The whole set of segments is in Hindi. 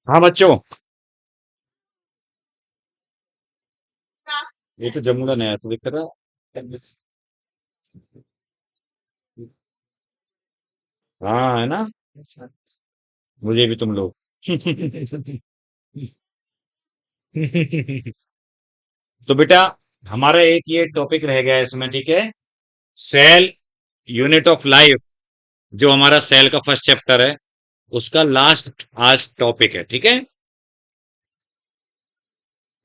हाँ बच्चों, ये तो जमुना नया से दिख रहा है। हाँ है ना। मुझे भी तुम लोग। तो बेटा, हमारा एक ये टॉपिक रह गया है इसमें, ठीक है। सेल यूनिट ऑफ लाइफ, जो हमारा सेल का फर्स्ट चैप्टर है, उसका लास्ट आज टॉपिक है, ठीक है।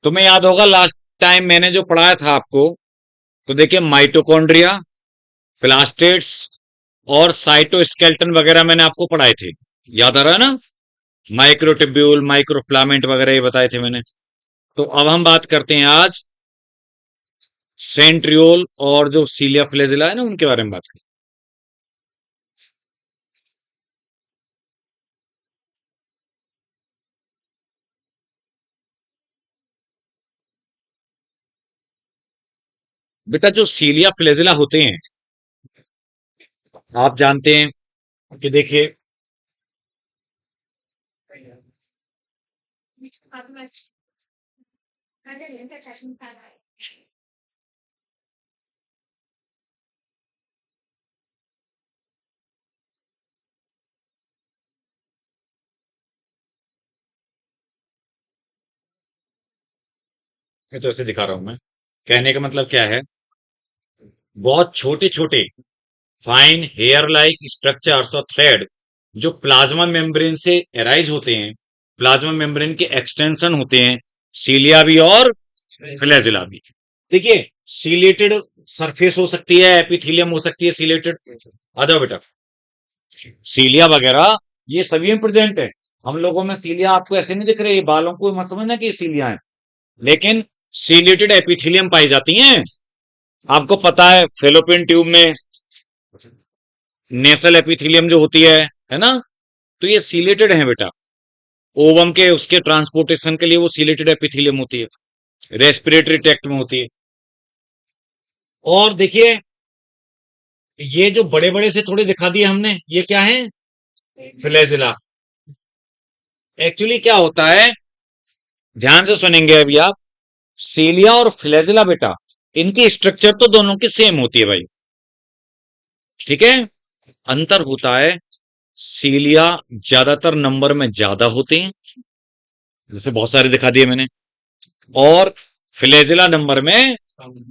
तुम्हें याद होगा लास्ट टाइम मैंने जो पढ़ाया था आपको, तो देखिए माइटोकॉन्ड्रिया, प्लास्टिड्स और साइटोस्केलेटन वगैरह मैंने आपको पढ़ाए थे। याद आ रहा है ना। माइक्रोट्यूब्यूल, माइक्रोफ्लामेंट वगैरह ये बताए थे मैंने। तो अब हम बात करते हैं आज सेंट्रियोल और जो सीलिया फ्लेजिला है ना, उनके बारे में बात करते हैं। बेटा, जो सीलिया फ्लेजिला होते हैं, आप जानते हैं कि देखिए, ये तो ऐसे दिखा रहा हूं मैं। कहने का मतलब क्या है, बहुत छोटे छोटे फाइन हेयर लाइक स्ट्रक्चर्स और थ्रेड जो प्लाज्मा मेम्ब्रेन से एराइज होते हैं, प्लाज्मा मेम्ब्रेन के एक्सटेंशन होते हैं, सीलिया भी और फ्लैजिला भी। देखिए, सीलेटेड सरफेस हो सकती है, एपिथेलियम हो सकती है सीलेटेड। आ जाओ बेटा, सीलिया वगैरह ये सभी में प्रेजेंट है। हम लोगों में सीलिया आपको ऐसे नहीं दिख रहे, ये बालों को मत समझना कि ये सीलिया है, लेकिन सीलेटेड एपिथेलियम पाई जाती हैं। आपको पता है फेलोपियन ट्यूब में नेसल एपिथेलियम जो होती है ना, तो ये सीलेटेड है बेटा। ओवम के उसके ट्रांसपोर्टेशन के लिए वो सीलेटेड एपिथेलियम होती है, रेस्पिरेटरी ट्रैक्ट में होती है। और देखिए, ये जो बड़े बड़े से थोड़े दिखा दिए हमने, ये क्या है, फ्लैजिला। एक्चुअली क्या होता है, ध्यान से सुनेंगे अभी आप। सीलिया और फ्लैजिला बेटा, इनकी स्ट्रक्चर तो दोनों की सेम होती है भाई, ठीक है। अंतर होता है, सीलिया ज्यादातर नंबर में ज्यादा होते हैं, जैसे बहुत सारे दिखा दिए मैंने, और फ्लैजिला नंबर में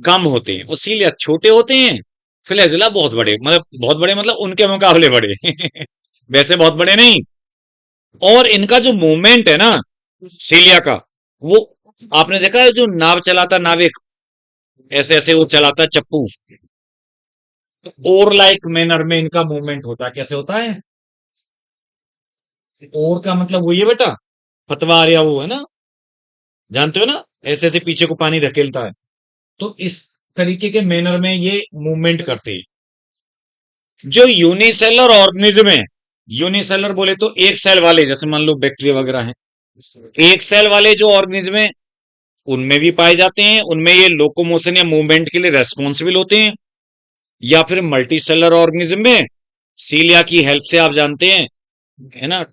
कम होते हैं। और सीलिया छोटे होते हैं, फ्लैजिला बहुत बड़े, मतलब बहुत बड़े मतलब उनके मुकाबले बड़े। वैसे बहुत बड़े नहीं। और इनका जो मूवमेंट है ना, सीलिया का, वो आपने देखा है, जो नाव चलाता नाविक, ऐसे ऐसे वो चलाता है चप्पू, और लाइक मैनर में इनका मूवमेंट होता है। कैसे होता है, और का मतलब वही है बेटा, पतवार या वो है ना, जानते हो ना, ऐसे ऐसे पीछे को पानी धकेलता है। तो इस तरीके के मैनर में ये मूवमेंट करते हैं। जो यूनिसेलर ऑर्गेनिज्म है, यूनिसेलर बोले तो एक सेल वाले, जैसे मान लो बैक्टीरिया वगैरह हैं, एक सेल वाले जो ऑर्गेनिज्म है, उनमें भी पाए जाते हैं। उनमें ये लोकोमोशन या मूवमेंट के लिए रेस्पॉन्सिबल होते हैं। या फिर मल्टी सेलर ऑर्गेनिज्म में सीलिया की हेल्प से, आप जानते हैं, है ना,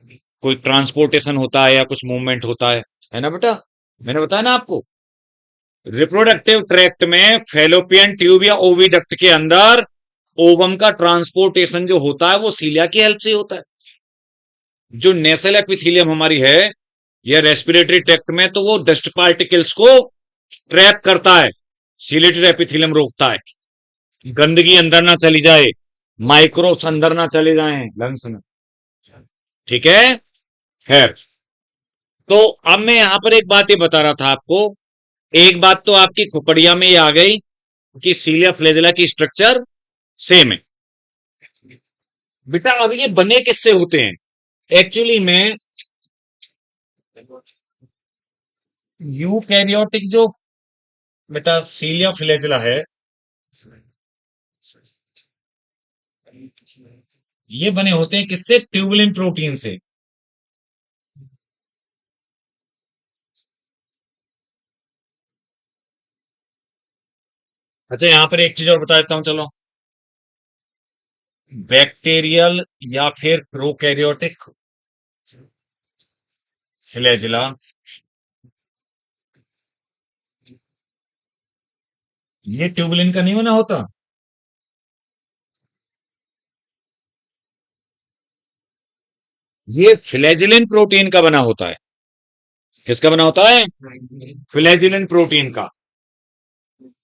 कोई ट्रांसपोर्टेशन होता है या कुछ मूवमेंट होता है ना बेटा। मैंने बताया ना आपको, रिप्रोडक्टिव ट्रैक्ट में फेलोपियन ट्यूब या ओविडक्ट के अंदर ओवम का ट्रांसपोर्टेशन जो होता है, वो सीलिया की हेल्प से होता है। जो नेसल एपिथेलियम हमारी है, या रेस्पिरेटरी ट्रैक्ट में, तो वो डस्ट पार्टिकल्स को ट्रैप करता है, सीलेटेड एपिथेलियम रोकता है, गंदगी अंदर ना चली जाए, माइक्रोब्स अंदर ना चले जाएं लंग्स में, ठीक है। खैर, तो अब मैं यहां पर एक बात ये बता रहा था आपको। एक बात तो आपकी खोपड़िया में ये आ गई कि सीलिया फ्लेजिला की स्ट्रक्चर सेम है। बेटा, अब ये बने किससे होते हैं, एक्चुअली में यूकैरियोटिक जो बेटा सीलिया फ्लेजिला है, ये बने होते हैं किससे, ट्यूबुलिन प्रोटीन से। अच्छा, यहां पर एक चीज और बता देता हूं, चलो। बैक्टीरियल या फिर प्रोकैरियोटिक फ्लैजिला, ये ट्यूबुलिन का नहीं बना होता। ये फ्लैजिलिन प्रोटीन का बना होता है। किसका बना होता है? फ्लैजिलिन प्रोटीन का।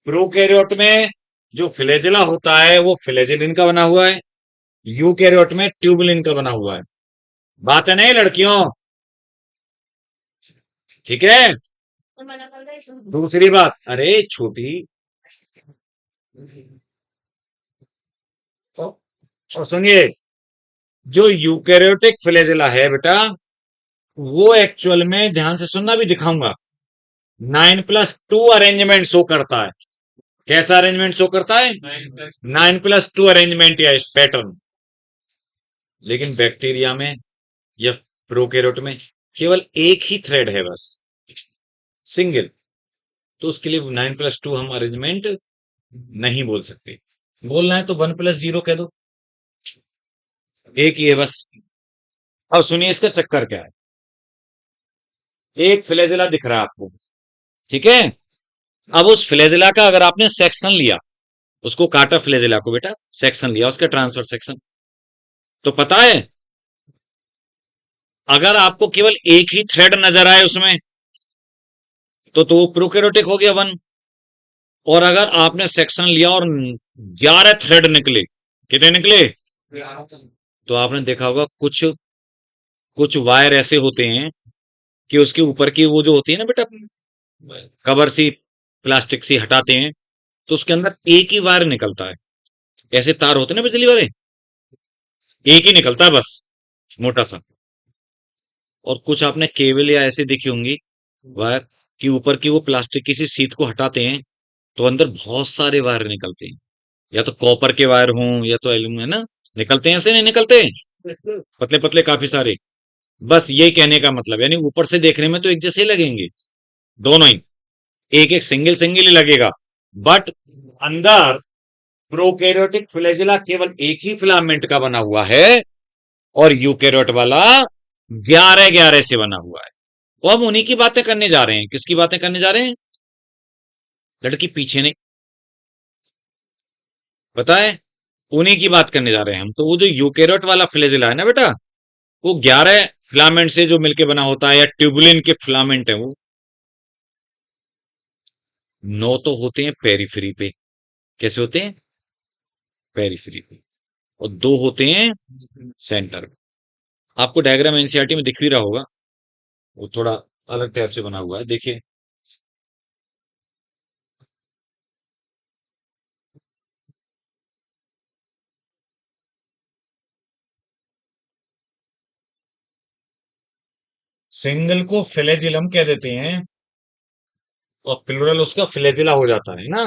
प्रोकैरियोट में जो फ्लैजिला होता है वो फ्लैजिलिन का बना हुआ है, यूकैरियोट में ट्यूबुलिन का बना हुआ है। बात है नहीं लड़कियों? ठीक है। दूसरी बात, अरे छोटी, और सुनिए, जो यूकैरियोटिक फ्लैजिला है बेटा, वो एक्चुअल में, ध्यान से सुनना, भी दिखाऊंगा, 9+2 अरेंजमेंट शो करता है। कैसा अरेंजमेंट शो करता है? 9+2 अरेंजमेंट या पैटर्न। लेकिन बैक्टीरिया में या प्रोकैरियोट में केवल एक ही थ्रेड है बस, सिंगल। तो उसके लिए 9+2 हम अरेंजमेंट नहीं बोल सकते। बोलना है तो 1+0 कह दो, एक ही है बस। अब सुनिए इसका चक्कर क्या है। एक फ्लैजिला दिख रहा है आपको, ठीक है। अब उस फ्लैजिला का अगर आपने सेक्शन लिया, उसको काटा फ्लैजिला को बेटा, सेक्शन लिया उसका, ट्रांसफर सेक्शन, तो पता है, अगर आपको केवल एक ही थ्रेड नजर आए उसमें, तो वो प्रोकैरियोटिक हो गया 1। और अगर आपने सेक्शन लिया और 11 थ्रेड निकले, कितने निकले? तो आपने देखा होगा कुछ कुछ वायर ऐसे होते हैं कि उसके ऊपर की वो जो होती है ना बेटा, कवर सी, प्लास्टिक सी हटाते हैं, तो उसके अंदर एक ही वायर निकलता है। ऐसे तार होते हैं ना बिजली वाले, एक ही निकलता है बस, मोटा सा। और कुछ आपने केबल या ऐसे देखी होंगी वायर, कि ऊपर की वो प्लास्टिक की सी सीट को हटाते हैं, तो अंदर बहुत सारे वायर निकलते हैं। या तो कॉपर के वायर हों या तो एल्यूमिनियम, है ना, निकलते हैं, ऐसे नहीं निकलते, पतले पतले काफी सारे। बस ये कहने का मतलब, यानी ऊपर से देखने में तो एक जैसे ही लगेंगे दोनों ही, एक एक सिंगल सिंगल ही लगेगा, बट अंदर प्रोकैरियोटिक फ्लैजिला केवल एक ही फिलामेंट का बना हुआ है, और यूकैरियोट वाला 11-11 से बना हुआ है। वो हम उन्हीं की बातें करने जा रहे हैं। किसकी बातें करने जा रहे हैं? लड़की पीछे नहीं, पता है, उन्हीं की बात करने जा रहे हैं हम। तो वो जो यूकैरियोट वाला फ्लैजिला है ना बेटा, वो 11 फिलामेंट से जो मिलके बना होता है, या ट्यूबुलिन के फिलामेंट है वो। 9 तो होते हैं पेरिफेरी पे। कैसे होते हैं? पेरिफेरी पे। और 2 होते हैं सेंटर पे। आपको डायग्राम एनसीईआरटी में दिख भी रहा होगा, वो थोड़ा अलग टाइप से बना हुआ है, देखिए। सिंगल को फ्लैजिलम कह देते हैं, और प्लूरल उसका फ्लैजिला हो जाता है ना।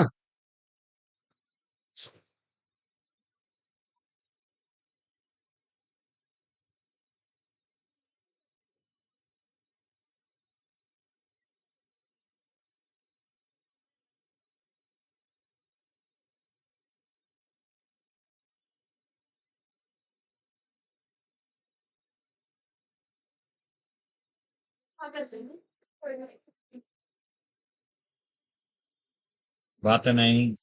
बात नहीं।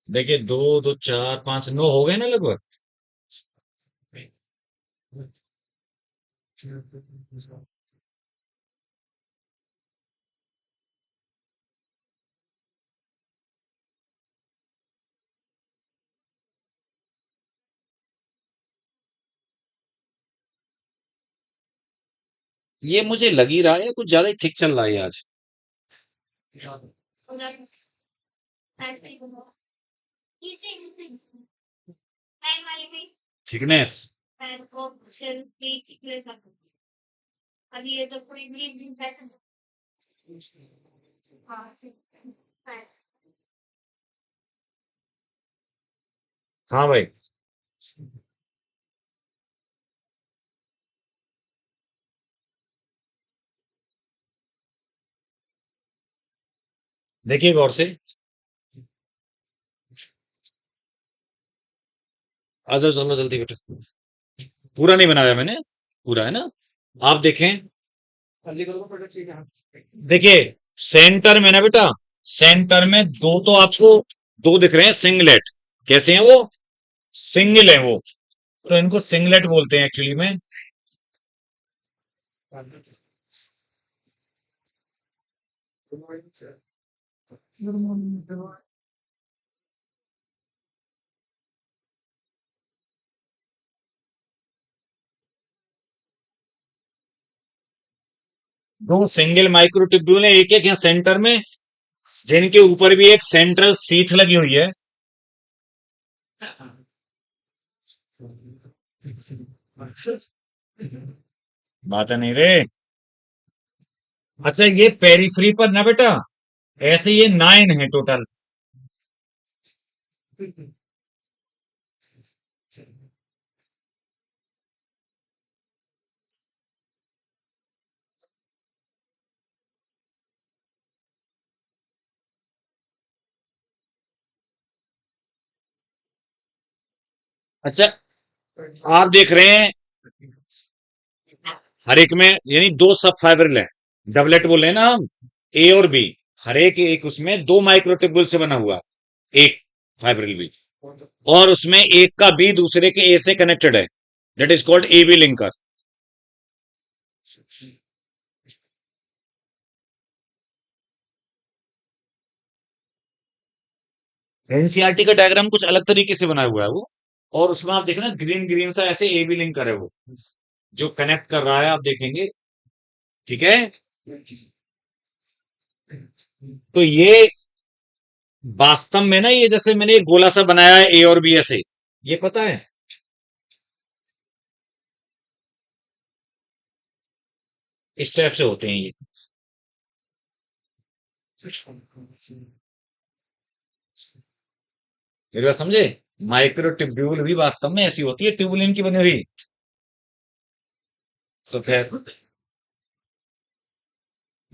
देखिए, 2 2 4 5 9 हो गए ना लगभग। ये मुझे लग ही रहा है कुछ ज्यादा ही ठीक चल रहा है आज। थिकनेस। हाँ भाई। देखिए गौर से। आ जाओ चलो जल्दी बेटा। पूरा नहीं बनाया मैंने, पूरा है ना। आप देखें। देखिए सेंटर में ना बेटा, सेंटर में दो तो आपको दो दिख रहे हैं सिंगलेट। कैसे हैं वो? सिंगल है वो। तो इनको सिंगलेट बोलते हैं एक्चुअली में। दो सिंगल माइक्रोट्यूब्यूल है, एक एक यहाँ सेंटर में, जिनके ऊपर भी एक सेंट्रल सीथ लगी हुई है। बात है नहीं रे। अच्छा ये पेरीफ्री पर ना बेटा, ऐसे ये 9 है टोटल। अच्छा आप देख रहे हैं, हर एक में यानी दो सब फाइब्रिल है। डबलेट बोले हैं ना हम, ए और बी। हर एक एक उसमें दो माइक्रोट्यूब्यूल से बना हुआ एक फाइब्रिल बी। और उसमें एक का बी दूसरे के ए से कनेक्टेड है। That is called A B linker. NCERT का डायग्राम कुछ अलग तरीके से बना हुआ है वो। और उसमें आप देखना ग्रीन ग्रीन सा ऐसे ए बी लिंकर है वो, जो कनेक्ट कर रहा है, आप देखेंगे। ठीक है। तो ये वास्तव में ना, ये जैसे मैंने एक गोला सा बनाया है ए और बी ऐसे, ये पता है इस टाइप से होते हैं ये। मेरी बात समझे? माइक्रो ट्यूब्यूल भी वास्तव में ऐसी होती है, ट्यूबुलिन की बनी हुई। तो खैर,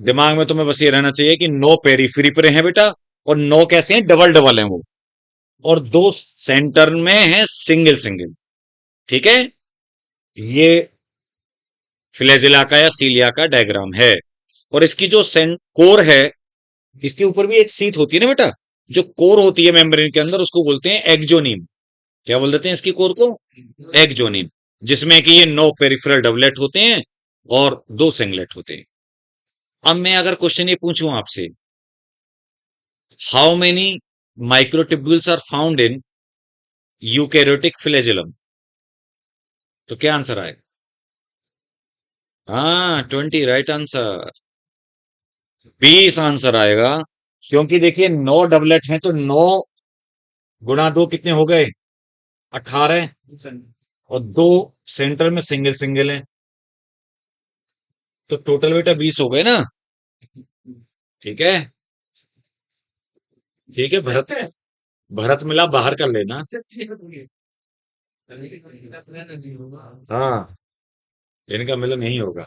दिमाग में तुम्हें बस ये रहना चाहिए कि 9 पेरीफ्री पर हैं बेटा, और 9 कैसे हैं, डबल डबल हैं वो। और दो सेंटर में है सिंगल सिंगल। ठीक है। ये फ्लैजिला का या सीलिया का डायग्राम है। और इसकी जो कोर है, इसके ऊपर भी एक सीट होती है ना बेटा। जो कोर होती है मेम्ब्रेन के अंदर, उसको बोलते हैं एक्जोनीम। क्या बोल देते हैं इसकी कोर को? एक्जोनीम। जिसमें कि ये 9 पेरिफेरल डबलेट होते हैं और दो सिंगलेट होते हैं। अब मैं अगर क्वेश्चन ये पूछूं आपसे, how many microtubules are found in eukaryotic flagellum, तो क्या आंसर आएगा? हाँ 20 राइट आंसर। 20 आंसर आएगा। क्योंकि देखिए 9 डबलेट हैं, तो 9 गुणा 2 कितने हो गए? 18। और दो सेंटर में सिंगल सिंगल है, तो टोटल बेटा 20 हो गए ना। ठीक है। ठीक है भरत। भरत मिला बाहर कर लेना। हाँ इनका मिलन यही होगा।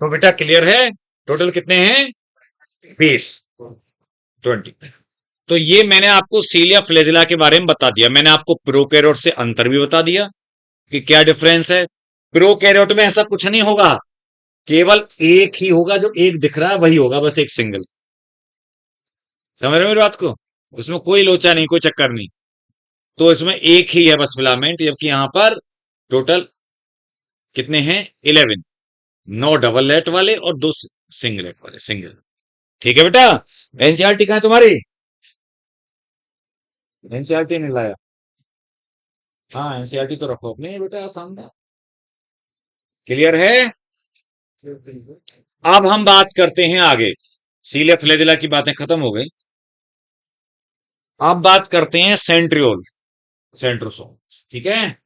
तो बेटा क्लियर है? टोटल कितने हैं? 20। 20। तो ये मैंने आपको सीलिया फ्लेजिला के बारे में बता दिया। मैंने आपको प्रोकैरियोट से अंतर भी बता दिया कि क्या डिफरेंस है। प्रोकैरियोट में ऐसा कुछ नहीं होगा, केवल एक ही होगा, जो एक दिख रहा है वही होगा, बस एक सिंगल। समझ रहे हो मेरी बात को? उसमें कोई लोचा नहीं, कोई चक्कर नहीं। तो इसमें एक ही है बस फिलामेंट, जबकि यहां पर टोटल कितने हैं? 11। 9 डबल लेट वाले और दो सिंगलेट वाले, सिंगल। ठीक है बेटा। एनसीआरटी कहाँ है तुम्हारी? एनसीआरटी नहीं लाया? हाँ एनसीआरटी तो रखो अपने बेटा सामने। क्लियर है? अब हम बात करते हैं आगे। सीलिया फ्लैजिला की बातें खत्म हो गई। अब बात करते हैं सेंट्रियोल, सेंट्रोसोम। ठीक है।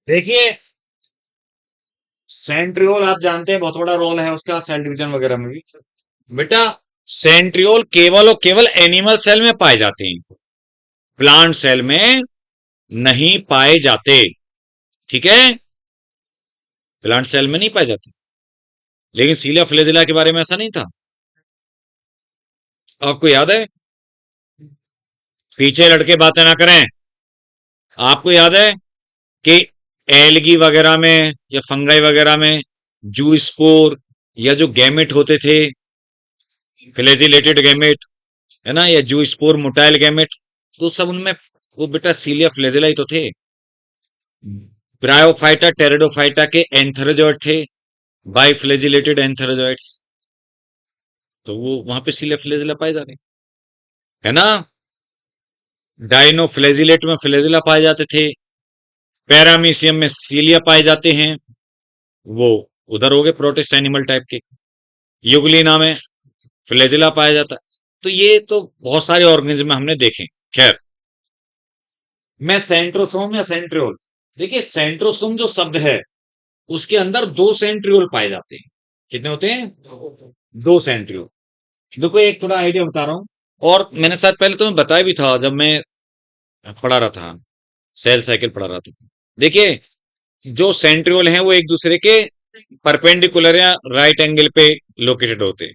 देखिए सेंट्रियोल आप जानते हैं बहुत बड़ा रोल है उसका सेल डिवीजन वगैरह में भी। बेटा सेंट्रियोल केवल और केवल एनिमल सेल में पाए जाते हैं, प्लांट सेल में नहीं पाए जाते। ठीक है, प्लांट सेल में नहीं पाए जाते। लेकिन सीलिया फ्लेजिला के बारे में ऐसा नहीं था, आपको याद है? पीछे लड़के बातें ना करें। आपको याद है कि एलगी वगैरह में या फंगाई वगैरह में जू स्पोर या जो गैमेट होते थे, फ्लैजिलेटेड गैमेट, है ना, या जू स्पोर मोटाइल गैमेट, तो सब उनमें वो बेटा सीलिया फ्लेजिला ही तो थे। ब्रायोफाइटा टेरिडोफाइटा के एंथेरोजोइड थे, बाइफ्लैजिलेटेड एंथेरोजोइड्स, तो वो वहां पे सीलिया फ्लेजिला पाए जा रहे है ना। डाइनोफ्लेजिलेट में फ्लेजिला पाए जाते थे, पैरामीशियम में सीलिया पाए जाते हैं, वो उधर हो गए प्रोटिस्ट एनिमल टाइप के। युगलिना में फ्लेजिला पाया जाता है। तो ये तो बहुत सारे ऑर्गेनिज्म हमने देखे। खैर, मैं सेंट्रोसोम या सेंट्रियोल, देखिए सेंट्रोसोम जो शब्द है उसके अंदर दो सेंट्रियोल पाए जाते हैं। कितने होते हैं? दो सेंट्रियोल। देखो एक थोड़ा आइडिया बता रहा हूं, और मैंने शायद पहले तुम्हें बताया भी था जब मैं पढ़ा रहा था, सेल साइकिल पढ़ा रहा था। देखिए जो सेंट्रियोल हैं वो एक दूसरे के परपेंडिकुलर या राइट एंगल पे लोकेटेड होते हैं।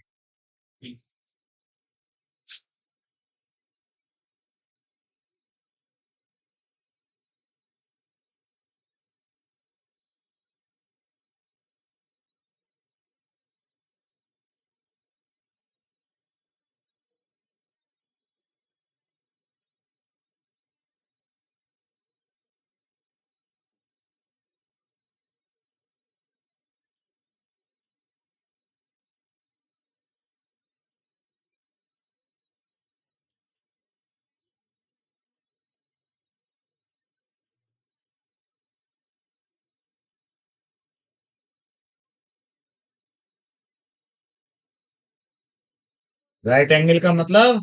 राइट एंगल का मतलब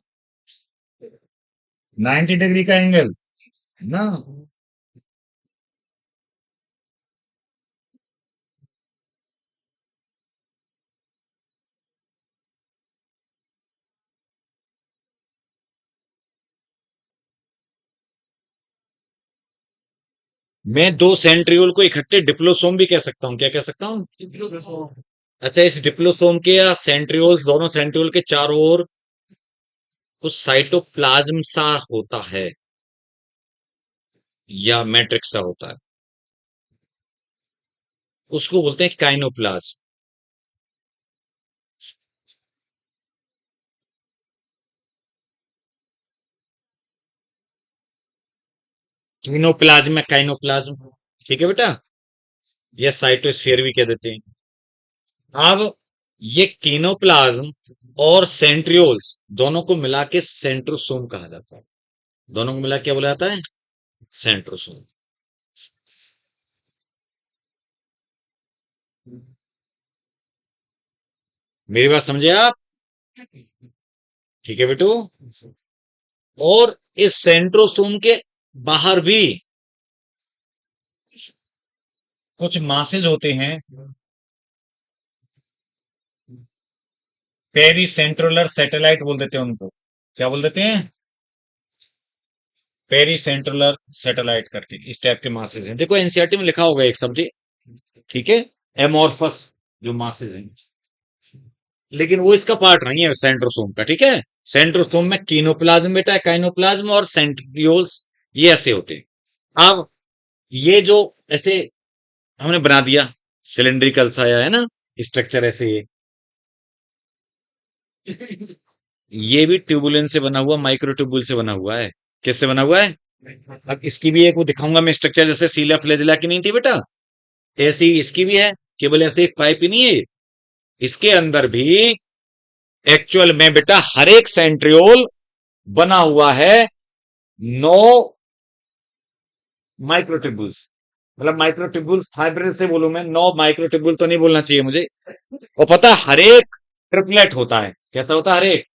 90 डिग्री का एंगल ना। मैं दो सेंट्रियोल को इकट्ठे डिप्लोसोम भी कह सकता हूँ। क्या कह सकता हूँ? अच्छा, इस डिप्लोसोम के या सेंट्रियोल्स, दोनों सेंट्रियोल के चारों ओर कुछ साइटोप्लाज्म सा होता है या मैट्रिक्स सा होता है, उसको बोलते हैं काइनोप्लाज्म। कीनोप्लाज्म में काइनोप्लाज्म, ठीक है बेटा, या साइटोस्फीयर भी कह देते हैं। अब ये कीनोप्लाज्म और सेंट्रियोल्स दोनों को मिला के सेंट्रोसोम कहा जाता है। दोनों को मिला के क्या बोला जाता है? सेंट्रोसोम। मेरी बात समझे आप? ठीक है बेटू। और इस सेंट्रोसोम के बाहर भी कुछ मासेज होते हैं, पेरी सेंट्रोलर सैटेलाइट बोल देते हैं उनको। क्या बोल देते हैं? पेरी सेंट्रोलर सैटेलाइट करके इस टाइप के मासेज हैं। देखो एनसीईआरटी में लिखा होगा एक शब्द, ठीक है, एमोर्फस जो मासेज हैं, लेकिन वो इसका पार्ट नहीं है सेंट्रोसोम का। ठीक है, सेंट्रोसोम में कीनोप्लाज्म बेटा है, काइनोप्लाज्म और सेंट्रियोल्स ये ऐसे होते हैं। अब ये जो ऐसे हमने बना दिया सिलेंड्रिकल सा है ना स्ट्रक्चर ऐसे, ये भी ट्यूबुलेन से बना हुआ, माइक्रो ट्यूबुल से बना हुआ है। किससे बना हुआ है? अब इसकी भी एक वो दिखाऊंगा मैं स्ट्रक्चर, जैसे सीलिया फ्लेजिला की नहीं थी बेटा, ऐसी इसकी भी है। केवल ऐसे एक पाइप ही नहीं है, इसके अंदर भी एक्चुअल में बेटा हर एक सेंट्रियोल बना हुआ है 9 माइक्रोट्यूबुल्स। मतलब माइक्रोट्यूबुल फाइबर से बोलूं मैं, 9 माइक्रोट्यूबुल तो नहीं बोलना चाहिए मुझे। और पता हर एक ट्रिपलेट होता है। कैसा होता है? हर एक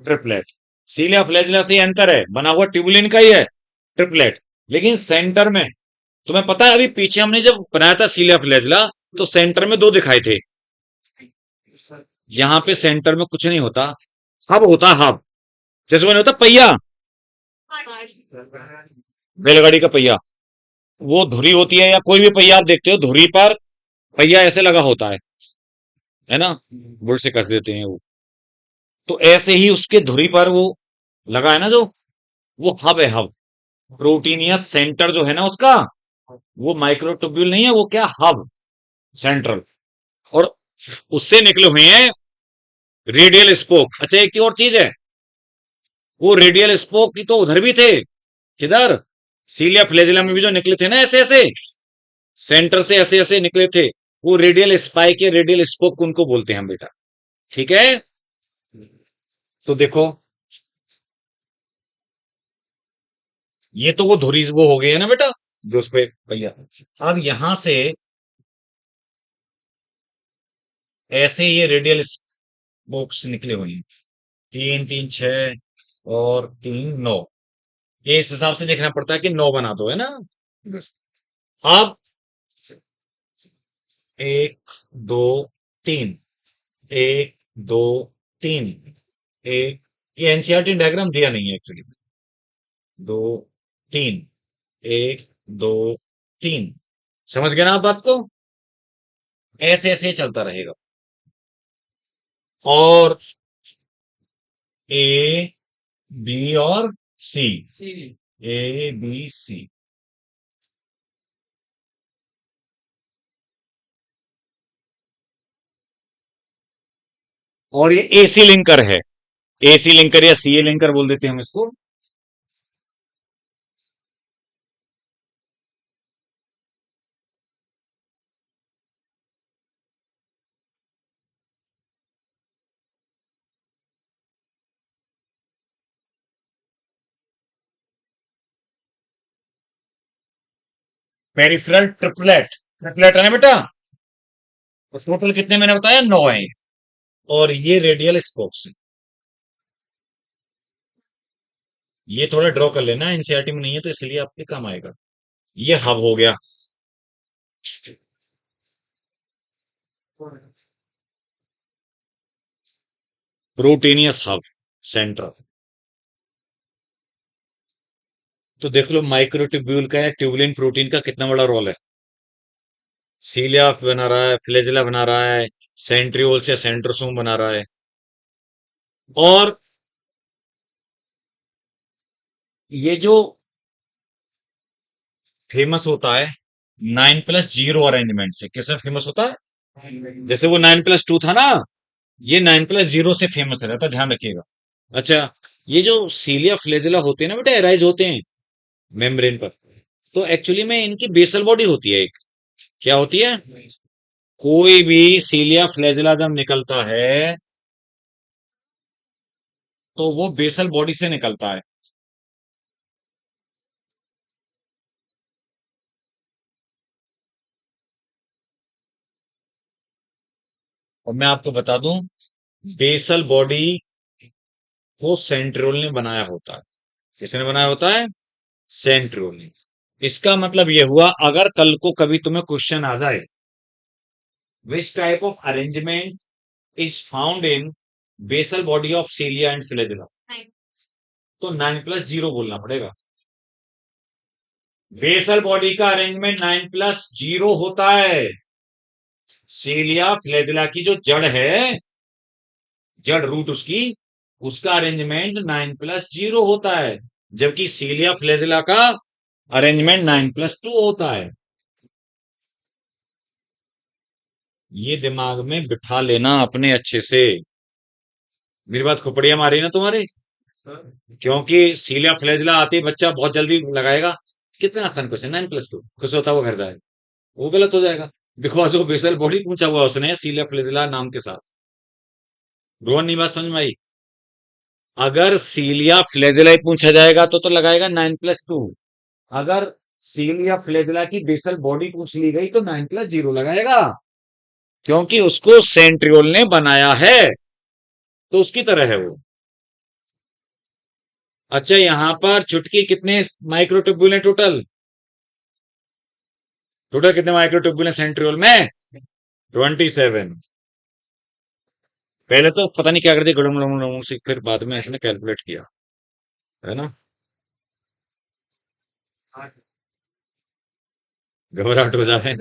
ट्रिपलेट। सीलिया फ्लैजिला से अंतर है, बना हुआ ट्यूबुलिन का ही है ट्रिपलेट, लेकिन सेंटर में तुम्हें पता है अभी पीछे हमने जब बनाया था सीलिया फ्लैजिला, तो सेंटर में दो दिखाए थे, यहां पे सेंटर में कुछ नहीं होता, हब होता हब, जैसे मैंने होता पहिया, बैलगाड़ी का पहिया, वो धुरी होती है, या कोई भी पहिया आप देखते हो धुरी पर पहिया ऐसे लगा होता है ना, बुल से कस देते हैं वो। तो ऐसे ही उसके धुरी पर वो लगा है ना, जो वो हब है, हब, प्रोटीन या सेंटर जो है ना उसका, वो माइक्रोट्यूब्यूल नहीं है, वो क्या, हब, सेंट्रल। और उससे निकले हुए हैं रेडियल स्पोक। अच्छा एक और चीज है, वो रेडियल स्पोक की तो उधर भी थे, किधर, सीलिया फ्लेजिला में भी जो निकले थे ना ऐसे ऐसे, सेंटर से ऐसे ऐसे निकले थे, वो रेडियल स्पाइक या रेडियल स्पोक उनको बोलते हैं हम बेटा। ठीक है, तो देखो, ये तो वो धुरी वो हो गई है ना बेटा, जो उस पे भैया। अब यहां से ऐसे ये रेडियल स्पोक्स निकले हुए हैं, तीन तीन छह और तीन नौ, ये इस हिसाब से देखना पड़ता है कि नौ बना दो, है ना। अब एक दो तीन, एक दो तीन, एक, ये एनसीईआरटी डायग्राम दिया नहीं है एक्चुअली, दो तीन, एक दो तीन, समझ गए ना आप बात को, ऐसे ऐसे चलता रहेगा। और ए बी और सी, ए बी सी, और ये एसी लिंकर है, एसी लिंकर या सीए लिंकर बोल देते हैं हम इसको। पेरिफेरल ट्रिपलेट, ट्रिपलेट है ना बेटा, और टोटल कितने मैंने बताया, नौ है। और ये रेडियल स्पोक्स, ये थोड़ा ड्रॉ कर लेना, एनसीईआरटी में नहीं है तो इसलिए आपके काम आएगा। ये हब हो गया, प्रोटीनियस हब, सेंटर। तो देख लो माइक्रोट्यूब्यूल का या ट्यूबुलिन प्रोटीन का कितना बड़ा रोल है, सीलिया बना रहा है, फ्लैजिला बना रहा है, सेंट्रियोल से सेंट्रोसोम बना रहा है। और ये जो फेमस होता है 9+0 अरेंजमेंट से, किसमें फेमस होता है, जैसे वो 9+2 था ना, ये 9+0 से फेमस रहता, ध्यान रखिएगा। अच्छा, ये जो सीलिया फ्लेजिला होते हैं ना बेटा, एराइज होते हैं मेम्ब्रेन पर, तो एक्चुअली में इनकी बेसल बॉडी होती है एक, क्या होती है, कोई भी सीलिया फ्लेजिला जब निकलता है तो वो बेसल बॉडी से निकलता है। और मैं आपको बता दूं, बेसल बॉडी को सेंट्रियोल ने बनाया होता है, किसने बनाया होता है, सेंट्रियोल ने। इसका मतलब यह हुआ, अगर कल को कभी तुम्हें क्वेश्चन आ जाए, which type of arrangement is found in basal body of cilia and flagella, तो 9+0 बोलना पड़ेगा। बेसल बॉडी का अरेंजमेंट 9+0 होता है, सीलिया फ्लेजिला की जो जड़ है, जड़ रूट उसकी, उसका अरेंजमेंट 9+0 होता है, जबकि सीलिया फ्लेजिला का अरेंजमेंट 9+2 होता है। ये दिमाग में बिठा लेना अपने अच्छे से, मेरी बात खोपड़िया मारी ना तुम्हारे, क्योंकि सीलिया फ्लेजिला आती बच्चा बहुत जल्दी लगाएगा, कितना आसान क्वेश्चन, 9+2 कुछ होता, वो घर जाएगा, वो गलत हो जाएगा, बिकॉज वो बेसल बॉडी पूछा हुआ उसने सीलिया फ्लेजिला नाम के साथ। रोहन, नहीं बात समझ में आई, अगर सीलिया फ्लेजिला ही पूछा जाएगा तो लगाएगा 9+2, अगर सीलिया फ्लेजिला की बेसल बॉडी पूछ ली गई तो 9+0 लगाएगा, क्योंकि उसको सेंट्रियोल ने बनाया है, तो उसकी तरह है वो। अच्छा, यहां पर चुटकी कितने माइक्रोट्यूब्यूल हैं टोटल, टोटल कितने माइक्रोट्यूब्यूल हैं सेंट्रियोल में? 27। पहले तो पता नहीं क्या करते, गड़म गड़म गड़म से, फिर बाद में इसने कैलकुलेट किया, है ना। घबराहट हो जाए हैं।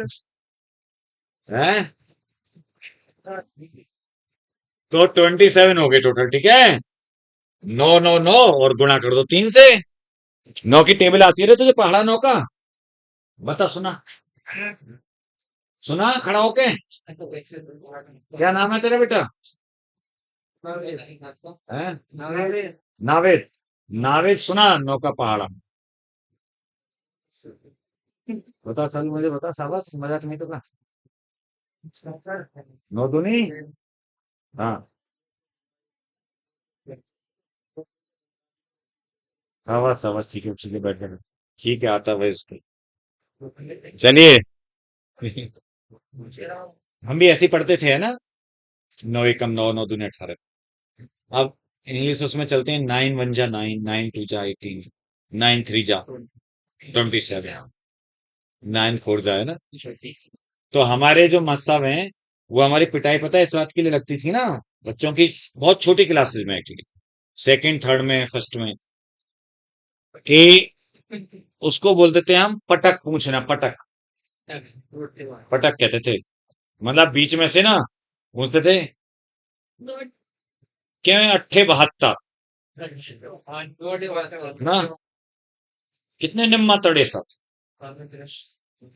तो 27 हो गए टोटल, ठीक है। नौ नौ नौ और गुणा कर दो 3 से। 9 की टेबल आती है रे तुझे पहाड़ा 9 का? बता, सुना सुना खड़ा होके। क्या नाम है तेरा बेटा? है नावेद। नावेद सुना 9 का पहाड़ा। बता सल, मुझे बता, शाबाश, मजाक नहीं तो का। 9 दूनी। हाँ, शाबाश शाबाश, ठीक है बैठ जा। ठीक है, आता है उसके। चलिए हम भी ऐसे ही पढ़ते थे, है ना। 9 एकम 9, 9 दूनी 18। अब इंग्लिश उसमें चलते हैं। 9 वन जा 9, 9 टू जा 18, 9 थ्री जा 27, 9 फोर जा, है ना। तो हमारे जो मस्सब हैं, वो हमारी पिटाई पता है इस बात के लिए लगती थी ना, बच्चों की, बहुत छोटी क्लासेस में एक्चुअली, सेकंड थर्ड में फर्स्ट में, कि उसको बोलते थे हम पटक पूछना, पटक। पटक कहते थे। मतलब बीच में से ना पूछते थे, क्या 8 72 ना, कितने निम्मा तड़े सब,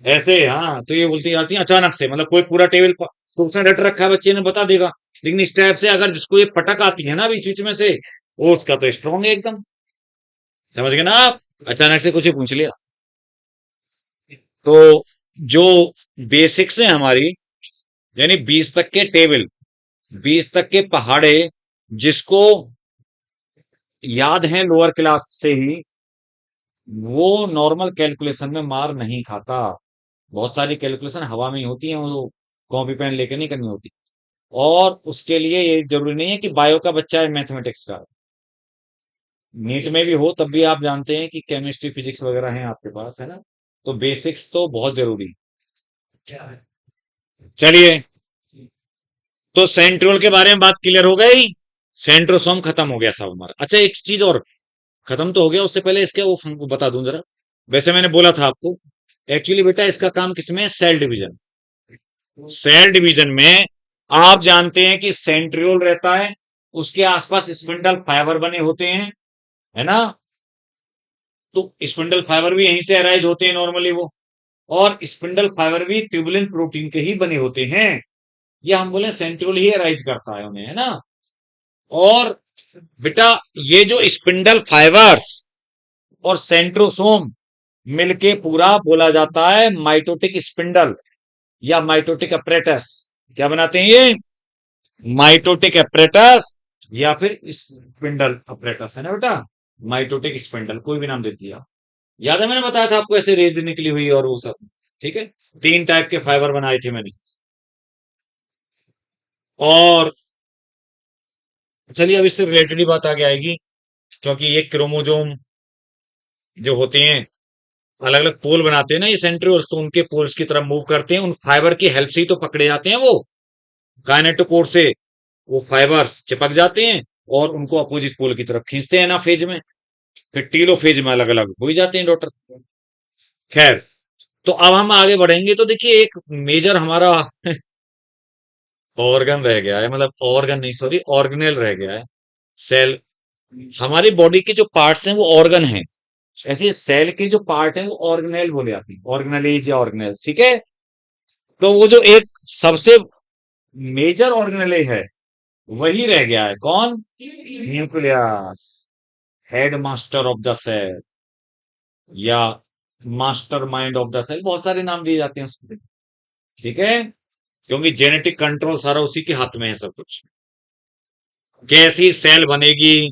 ऐसे। हाँ, तो ये बोलती आती है अचानक से, मतलब कोई पूरा टेबल तो उसने रट रखा है, बच्चे ने बता देगा। लेकिन इस टाइप से अगर जिसको ये पटक आती है ना बीच बीच में से, वो उसका तो स्ट्रांग है एकदम। समझ गए ना आप? अचानक से कुछ ही पूछ लिया। तो जो बेसिक्स है हमारी, यानी 20 तक के टेबल, 20 तक के पहाड़े, जिसको याद है लोअर क्लास से ही, वो नॉर्मल कैलकुलेशन में मार नहीं खाता। बहुत सारी कैलकुलेशन हवा में ही होती है, वो कॉपी पेन लेके नहीं करनी होती। और उसके लिए ये जरूरी नहीं है कि बायो का बच्चा है मैथमेटिक्स का, नीट में भी हो तब भी आप जानते हैं कि केमिस्ट्री फिजिक्स वगैरह है आपके पास, है ना। तो बेसिक्स तो बहुत जरूरी है। चलिए, तो सेंट्रोल के बारे में बात क्लियर हो गई। सेंट्रोसोम खत्म हो गया सब हमारा। अच्छा, एक चीज और, खत्म तो हो गया, उससे पहले इसके वो हमको बता दूं जरा। वैसे मैंने बोला था आपको, एक्चुअली बेटा इसका काम किसमें है? Cell division. सेल डिवीजन में आप जानते हैं कि सेंट्रियोल रहता है, उसके आसपास स्पिंडल फाइबर बने होते हैं, है ना। तो स्पिंडल फाइबर भी यहीं से अराइज होते हैं नॉर्मली वो। और स्पिंडल फाइबर भी ट्यूबुलिन प्रोटीन के ही बने होते हैं। या हम बोले सेंट्रियोल ही अराइज करता है उन्हें, है ना। और बेटा, ये जो स्पिंडल फाइबर्स और सेंट्रोसोम मिलके पूरा बोला जाता है माइटोटिक स्पिंडल या माइटोटिक अपरेटस। क्या बनाते हैं ये? माइटोटिक अपरेटस या फिर स्पिंडल अपरेटस, है ना बेटा। माइटोटिक स्पिंडल, कोई भी नाम दे दिया। याद है मैंने बताया था आपको, ऐसे रेज निकली हुई और वो सब, ठीक है। 3 टाइप के फाइबर बनाए थे मैंने। और चलिए अब इससे रिलेटेड ही बात आगे आएगी, क्योंकि ये क्रोमोजोम जो होते हैं, अलग अलग पोल बनाते हैं ना ये सेंट्रियोल्स, तो उनके पोल्स की तरफ मूव करते हैं, उन फाइबर की हेल्प से ही तो पकड़े जाते हैं वो, काइनेटोकोर से वो फाइबर्स चिपक जाते हैं और उनको अपोजिट पोल की तरफ खींचते हैं ना फेज में। फिर टीलो फेज में अलग अलग हो ही जाते हैं डॉक्टर। खैर, तो अब हम आगे बढ़ेंगे, तो देखिए एक मेजर हमारा ऑर्गन रह गया है, मतलब ऑर्गन नहीं, सॉरी, ऑर्गेनेल रह गया है, सेल। हमारी बॉडी के जो पार्ट्स हैं वो ऑर्गन हैं, ऐसे सेल के जो पार्ट हैं वो ऑर्गेनेल बोले जाते हैं, ऑर्गेनेलिज या ऑर्गेनेल्स, ठीक है। तो वो जो एक सबसे मेजर ऑर्गेनेल है, वही रह गया है, कौन? Nucleus, headmaster of the cell, या mastermind of the cell, बहुत सारे नाम दिए जाते हैं उसको, ठीक है। क्योंकि जेनेटिक कंट्रोल सारा उसी के हाथ में है सब कुछ। कैसी सेल बनेगी,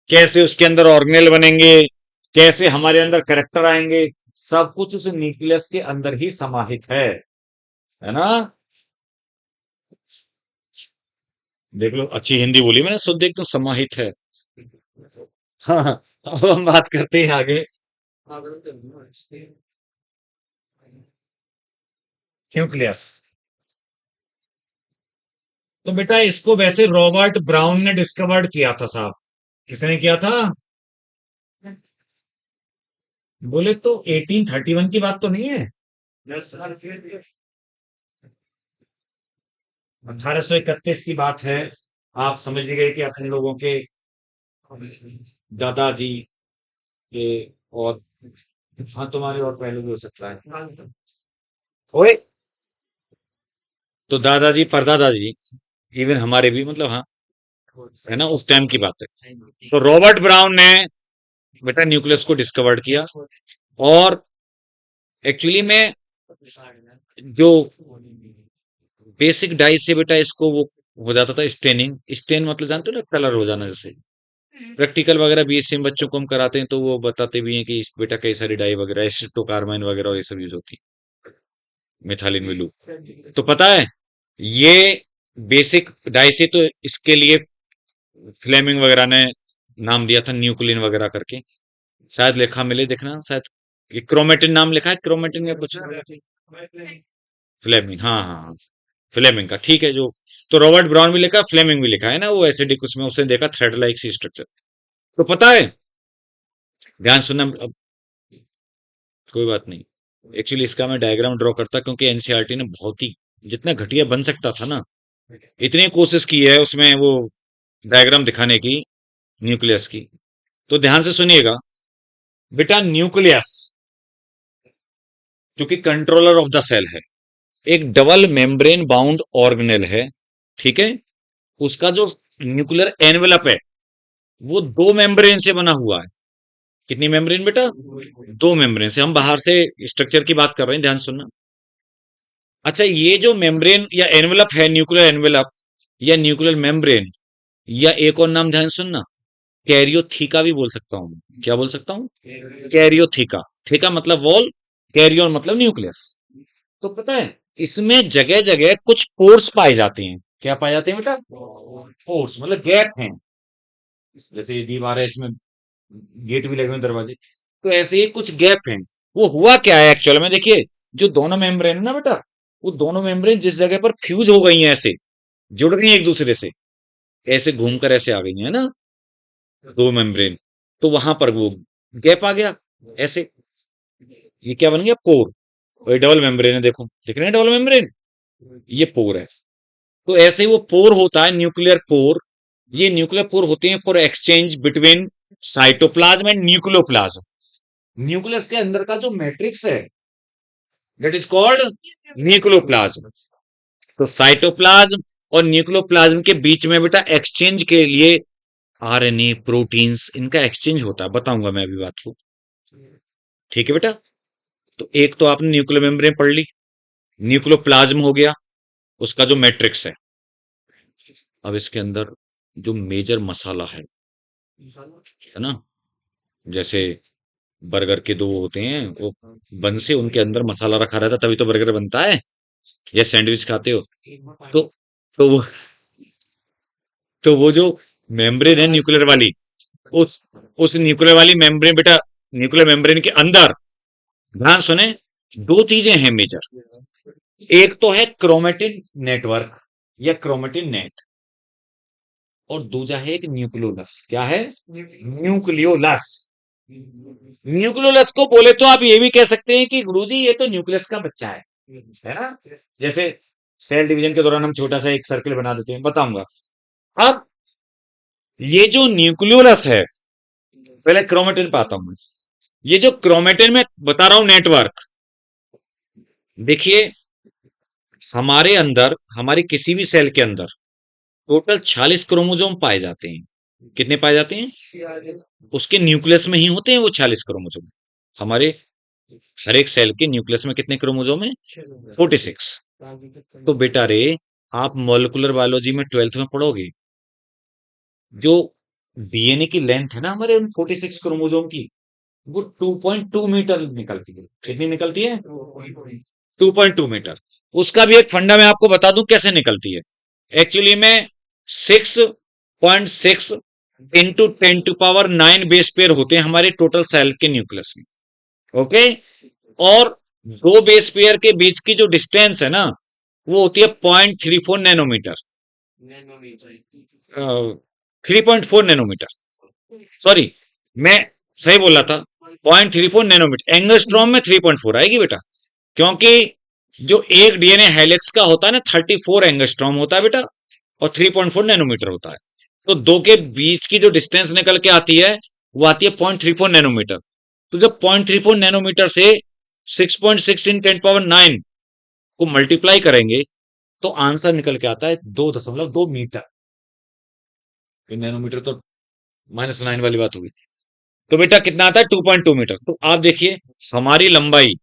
कैसे उसके अंदर ऑर्गेनेल बनेंगे, कैसे हमारे अंदर कैरेक्टर आएंगे, सब कुछ उस न्यूक्लियस के अंदर ही समाहित है ना। देख लो, अच्छी हिंदी बोली मैंने, शुद्ध एकदम समाहित है। हाँ हाँ, अब हम बात करते हैं आगे। न्यूक्लियस। तो बेटा इसको वैसे रॉबर्ट ब्राउन ने डिस्कवर्ड किया था साहब। किसने किया था? बोले तो 1831 की बात तो नहीं है? 1831 की बात है। आप समझ ही गए कि अपने लोगों के दादाजी के, और हाँ तुम्हारे और पहले भी हो सकता है। ओए, तो दादाजी परदादाजी, इवन हमारे भी, मतलब हाँ, है ना, उस टाइम की बात है। तो रॉबर्ट ब्राउन ने बेटा न्यूक्लियस को डिस्कवर्ड किया। और एक्चुअली में जो बेसिक डाई से बेटा इसको वो हो जाता था स्टेनिंग। स्टेन मतलब जानते हो ना, कलर हो जाना। जैसे प्रैक्टिकल वगैरह बीएससी में बच्चों को हम कराते हैं तो वो बताते भी हैं कि इस बेटा कई सारी डाई वगैरह, एसिटोकार्बाइन वगैरह और ये सब यूज होती है, मिथाइलिन ब्लू। तो पता है ये बेसिक डाई से, तो इसके लिए फ्लेमिंग वगैरह ने नाम दिया था न्यूक्लिन वगैरह करके। शायद लिखा मिले, देखना शायद ये क्रोमेटिन नाम लिखा है, क्रोमेटिन या कुछ। फ्लेमिंग, हाँ हाँ हाँ, फ्लेमिंग का ठीक है जो। तो रॉबर्ट ब्राउन भी लिखा, फ्लेमिंग भी लिखा है ना, वो एसिडिक उसमें उसने देखा थ्रेड लाइक सी स्ट्रक्चर। तो पता है, ध्यान सुनना अब, कोई बात नहीं। एक्चुअली इसका मैं डायग्राम ड्रॉ करता क्योंकि एनसीईआरटी ने बहुत ही, जितना घटिया बन सकता था ना, इतनी कोशिश की है उसमें वो डायग्राम दिखाने की न्यूक्लियस की। तो ध्यान से सुनिएगा बेटा, न्यूक्लियस जो कि कंट्रोलर ऑफ द सेल है, एक डबल मेम्ब्रेन बाउंड ऑर्गेनेल है, ठीक है। उसका जो न्यूक्लियर एनवेलप है वो दो मेम्ब्रेन से बना हुआ है। कितनी मेम्ब्रेन बेटा? दो मेम्ब्रेन से। हम बाहर से स्ट्रक्चर की बात कर रहे हैं, ध्यान सुनना। अच्छा, ये जो मेम्ब्रेन या एनवेलप है, न्यूक्लियर एनवेलप या न्यूक्लियर मेम्ब्रेन, या एक और नाम ध्यान सुनना, कैरियोथीका भी बोल सकता हूं। क्या बोल सकता हूं? कैरियोथीका। थीका मतलब वॉल, कैरियोन मतलब न्यूक्लियस। तो पता है इसमें जगह जगह कुछ पोर्स पाए जाते हैं। क्या पाए जाते हैं बेटा? पोर्स मतलब गैप हैं। जैसे ये दीवार है, इसमें गेट भी लगे हुए हैं, दरवाजे। तो ऐसे ही कुछ गैप हैं। वो हुआ क्या है एक्चुअल में, देखिए, जो दोनों मेम्ब्रेन है ना बेटा, वो दोनों मेम्ब्रेन जिस जगह पर फ्यूज हो गई हैं, ऐसे जुड़ गई हैं एक दूसरे से, ऐसे घूमकर ऐसे आ गई है ना, दो मेम्ब्रेन, तो वहां पर वो गैप आ गया ऐसे। ये क्या बन गया? पोर। और ये डबल मेम्ब्रेन है, देखो दिख रहे हैं डबल मेम्ब्रेन, ये पोर है। तो ऐसे ही वो पोर होता है, न्यूक्लियर पोर। ये न्यूक्लियर पोर होते हैं for exchange between cytoplasm and nucleoplasm. Nucleus के अंदर का जो मैट्रिक्स है, दैट इज कॉल्ड न्यूक्लियोप्लाज्म। तो साइटोप्लाज्म और न्यूक्लियोप्लाज्म के बीच में बेटा एक्सचेंज के लिए आरएनए, प्रोटीन्स, इनका एक्सचेंज होता है। बताऊंगा मैं अभी बात को, ठीक है बेटा। तो एक तो आपने न्यूक्लियर मेम्ब्रेन पढ़ ली, न्यूक्लियोप्लाज्म हो गया, उसका जो मैट्रिक्स है। अब इसके अंदर जो मेजर मसाला है ना, जैसे बर्गर के दो होते हैं वो, बन से उनके अंदर मसाला रखा रहता है, तभी तो बर्गर बनता है, या सैंडविच खाते हो। तो तो वो जो मेम्ब्रेन है न्यूक्लियर वाली, उस न्यूक्लियर वाली मेम्ब्रेन बेटा, न्यूक्लियर मेम्ब्रेन के अंदर, ध्यान सुने, दो चीजें हैं मेजर। एक तो है क्रोमेटिन नेटवर्क या क्रोमेटिन नेट, और दूसरा है एक न्यूक्लियोलस। क्या है? न्यूक्लियोलस। न्यूक्लियोलस को बोले तो आप ये भी कह सकते हैं कि गुरुजी ये तो न्यूक्लियस का बच्चा है ना। जैसे सेल डिवीजन के दौरान हम छोटा सा एक सर्कल बना देते हैं, बताऊंगा। अब ये जो न्यूक्लियोलस है, पहले क्रोमेटिन पे आता हूं मैं। ये जो क्रोमेटिन में बता रहा हूं नेटवर्क, देखिए, हमारे अंदर, हमारी किसी भी सेल के अंदर टोटल 46 क्रोमोसोम पाए जाते हैं। कितने पाए जाते हैं? उसके न्यूक्लियस में ही होते हैं वो 46 क्रोमोसोम। हमारे हर एक सेल के न्यूक्लियस में कितने क्रोमोसोम है? 46। तो बेटा रे, आप मॉलिक्यूलर बायोलॉजी में 12th में पढ़ोगे, जो डीएनए की लेंथ है ना हमारे उन 46 क्रोमोसोम की, वो 2.2 मीटर निकलती है। कितनी निकलती है? 2.2 मीटर। उसका भी एक फंडा मैं आपको बता दूं कैसे निकलती है। एक्चुअली में 6.6 इंटू 10⁹ बेस पेयर होते हैं हमारे टोटल सेल के न्यूक्लियस में। ओके। और दो बेस पेयर के बीच की जो डिस्टेंस है ना, वो होती है 0.34 नैनोमीटर, 3.4 नैनोमीटर। सॉरी, मैं सही बोल रहा था, 0.34 नैनोमीटर। एंगस्ट्रॉम में 3.4 आएगी बेटा, क्योंकि जो एक डीएनए हेलिक्स का होता है ना, 34 एंगस्ट्रॉम होता है बेटा, और 3.4 नैनोमीटर होता है। तो दो के बीच की जो डिस्टेंस निकल के आती है, वो आती है 0.34 नैनोमीटर। तो जब 0.34 नैनोमीटर से 6.6 × 10⁻⁹ को मल्टीप्लाई करेंगे, तो आंसर निकल के आता है 2.2 मीटर। नैनोमीटर तो -9 वाली बात होगी। तो बेटा कितना आता है? 2.2 मीटर। तो आप देखिए, हमारी लंबाई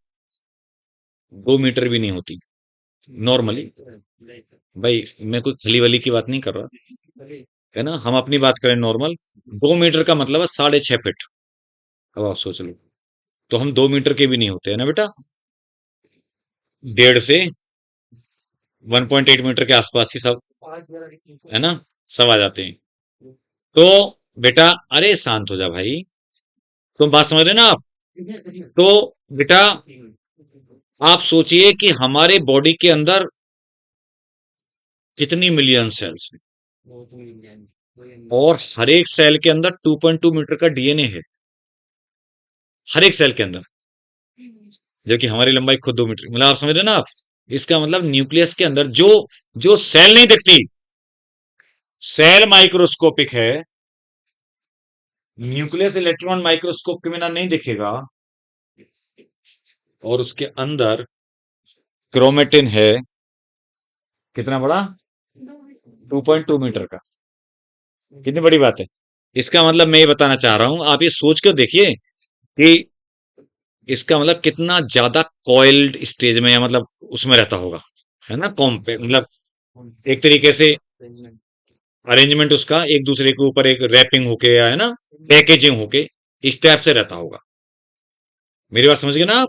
2 मीटर भी नहीं होती नॉर्मली। भाई मैं कोई खली वली की बात नहीं कर रहा, है ना, हम अपनी बात करें नॉर्मल। 2 मीटर का मतलब है 6.5 फीट। अब आप सोच लो, तो हम 2 मीटर के भी नहीं होते, है ना बेटा। 1.5 से 1.8 मीटर के आसपास ही सब, है ना, सब आ जाते हैं। तो बेटा, अरे शांत हो जा भाई, तुम बात समझ रहे ना आप। तो बेटा, आप सोचिए कि हमारे बॉडी के अंदर कितनी मिलियन सेल्स हैं, और हर एक सेल के अंदर 2.2 मीटर का डीएनए है, हर एक सेल के अंदर। जबकि हमारी लंबाई खुद 2 मीटर, मतलब आप समझ रहे ना आप। इसका मतलब न्यूक्लियस के अंदर जो जो सेल नहीं दिखती, सेल माइक्रोस्कोपिक है, न्यूक्लियस इलेक्ट्रॉन माइक्रोस्कोप के बिना नहीं दिखेगा, और उसके अंदर क्रोमेटिन है, कितना बड़ा? 2.2 मीटर का। कितनी बड़ी बात है। इसका मतलब मैं ये बताना चाह रहा हूं, आप ये सोच कर देखिए कि इसका मतलब कितना ज्यादा कॉइल्ड स्टेज में, या मतलब उसमें रहता होगा, है ना, कॉम्पैक्ट, मतलब एक तरीके से अरेंजमेंट उसका एक दूसरे के ऊपर एक रैपिंग होके, या है ना, पैकेजिंग होके, इस टाइप से रहता होगा। मेरी बात समझ गए ना आप।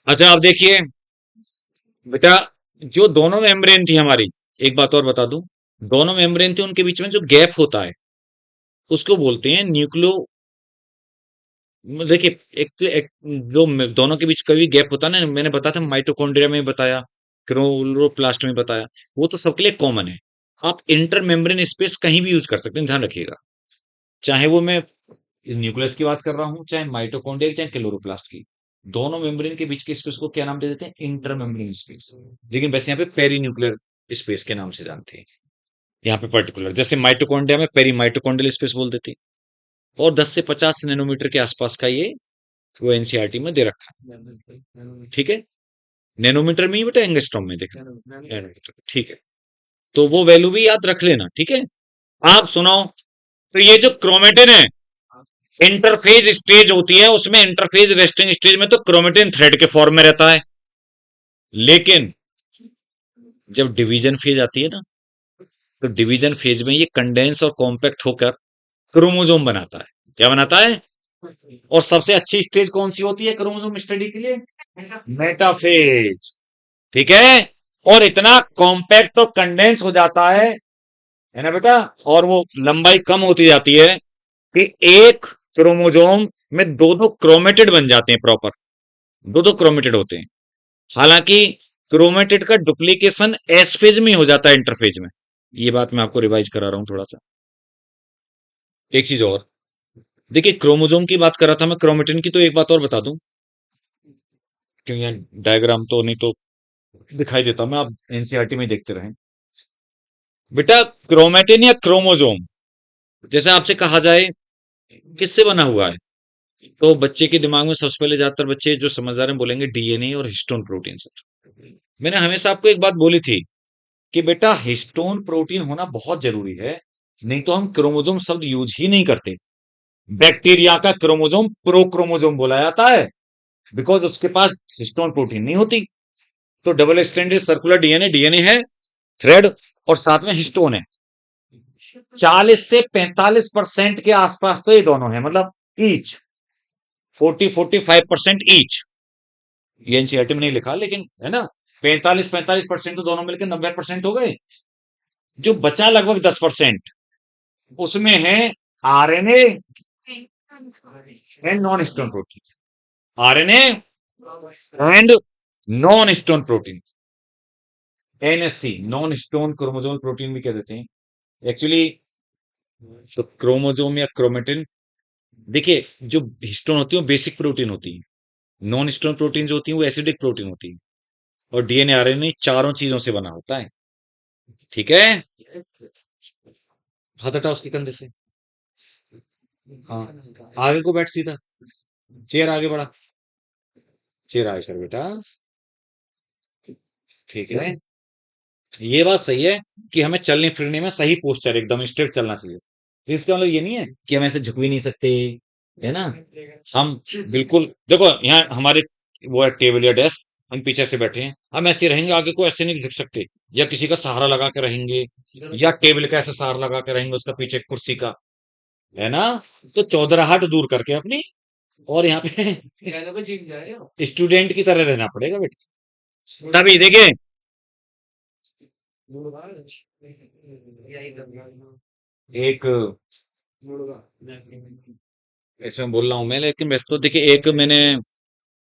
अच्छा आप देखिए बेटा, जो दोनों मेम्ब्रेन थी हमारी, एक बात और बता दूं, दोनों मेम्ब्रेन थी, उनके बीच में जो गैप होता है, उसको बोलते हैं न्यूक्लियो। देखिए, जो दोनों के बीच कभी गैप होता है ना, मैंने बताया था माइटोकॉन्ड्रिया में बताया, क्लोरोप्लास्ट में बताया, वो तो सबके लिए कॉमन है। आप इंटर मेम्ब्रेन स्पेस कहीं भी यूज कर सकते हैं, ध्यान रखिएगा। चाहे वो मैं इस न्यूक्लियस की बात कर रहा हूं, चाहे माइटोकॉन्ड्रिया की, चाहे क्लोरोप्लास्ट की, दोनों मेम्ब्रेन के बीच के स्पेस को क्या नाम दे देते हैं? Inter membrane space. लेकिन वैसे यहाँ पे पेरी न्यूक्लियर स्पेस के नाम से जानते हैं, यहाँ पे पर्टिकुलर, जैसे माइटोकॉन्ड्रिया में पेरी माइटोकॉन्ड्रियल स्पेस बोल देते हैं। और 10 से 50 नैनोमीटर के आसपास का ये, वो एनसीईआरटी में दे रखा है, ठीक है। नैनोमीटर में ही बेटा, एंगस्ट्रॉम में देखा, नैनोमीटर, ठीक है। तो वो वैल्यू भी याद रख लेना, ठीक है। आप सुनाओ। तो ये जो क्रोमेटिन है, इंटरफेज स्टेज होती है, उसमें इंटरफेज रेस्टिंग स्टेज में तो क्रोमेटिन थ्रेड के फॉर्म में रहता है। लेकिन जब डिवीजन फेज आती है ना, तो डिवीजन फेज में ये कंडेंस और कॉम्पैक्ट होकर क्रोमोजोम बनाता है। क्या बनाता है? और सबसे अच्छी स्टेज कौन सी होती है क्रोमोसोम स्टडी के लिए? मेटाफेज, ठीक है। और इतना कॉम्पैक्ट और कंडेंस हो जाता है ना बेटा, और वो लंबाई कम होती जाती है कि एक क्रोमोसोम में दो दो क्रोमेटिड बन जाते हैं, प्रॉपर दो दो क्रोमेटिड होते हैं। हालांकि क्रोमेटिड का डुप्लीकेशन एस फेज में हो जाता है, इंटरफेज में। ये बात मैं आपको रिवाइज करा रहा हूं थोड़ा सा। एक चीज और देखिए, क्रोमोसोम की बात कर रहा था मैं, क्रोमेटिन की तो एक बात और बता दूं, क्योंकि यहाँ डायग्राम तो नहीं तो दिखाई देता, मैं आप एनसीईआरटी में देखते रहें बेटा। क्रोमेटिन या क्रोमोसोम, जैसे आपसे कहा जाए किससे बना हुआ है, तो बच्चे के दिमाग में सबसे पहले, ज्यादातर बच्चे जो समझदार हैं बोलेंगे डीएनए और हिस्टोन प्रोटीन से। मैंने हमेशा आपको एक बात बोली थी कि बेटा हिस्टोन प्रोटीन होना बहुत जरूरी है, नहीं तो हम क्रोमोसोम शब्द यूज ही नहीं करते। बैक्टीरिया का क्रोमोसोम प्रोक्रोमोसोम बोला जाता है, बिकॉज उसके पास हिस्टोन प्रोटीन नहीं होती। तो double standard circular DNA, DNA है थ्रेड, और साथ में हिस्टोन है। 40 से 45% के आसपास तो ये दोनों है, मतलब ईच 40-45% ईच। ये एनसीईआरटी में नहीं लिखा, लेकिन है ना, 45-45% तो दोनों मिलकर 90% हो गए। जो बचा लगभग 10%, उसमें है RNA and non histone protein. RNA and non stone protein, NSC, non stone chromosomal protein भी कह देते हैं एक्चुअली। तो क्रोमोसोम या क्रोमेटिन, देखिए जो हिस्टोन होती है वो बेसिक प्रोटीन होती है, नॉन स्टोन प्रोटीन जो होती है वो एसिडिक प्रोटीन होती है, और डीएनए आरएनए चारों चीजों से बना होता है। ठीक है, हाथ हटा उसके कंधे से। हाँ, आगे को बैठ सीधा, चेयर आगे बढ़ा, चेयर आगे कर बेटा। ठीक है, ये बात सही है कि हमें चलने फिरने में सही पोस्चर एकदम स्ट्रेट चलना चाहिए, तो इसका मतलब ये नहीं है कि हम ऐसे झुक भी नहीं सकते, है ना। हम बिल्कुल देखो, यहाँ हमारे वो है टेबल या डेस्क, हम पीछे से बैठे हैं, हम ऐसे रहेंगे, आगे को ऐसे नहीं झुक सकते, या किसी का सहारा लगा के रहेंगे, या टेबल का ऐसा सहारा लगा के रहेंगे उसका पीछे कुर्सी का, है ना। तो चौधराहट दूर करके अपनी, और यहाँ पे स्टूडेंट की तरह रहना पड़ेगा बेटा, तभी देखिए। एक इसमें बोल रहा हूं मैं, लेकिन वैसे तो देखिए, एक मैंने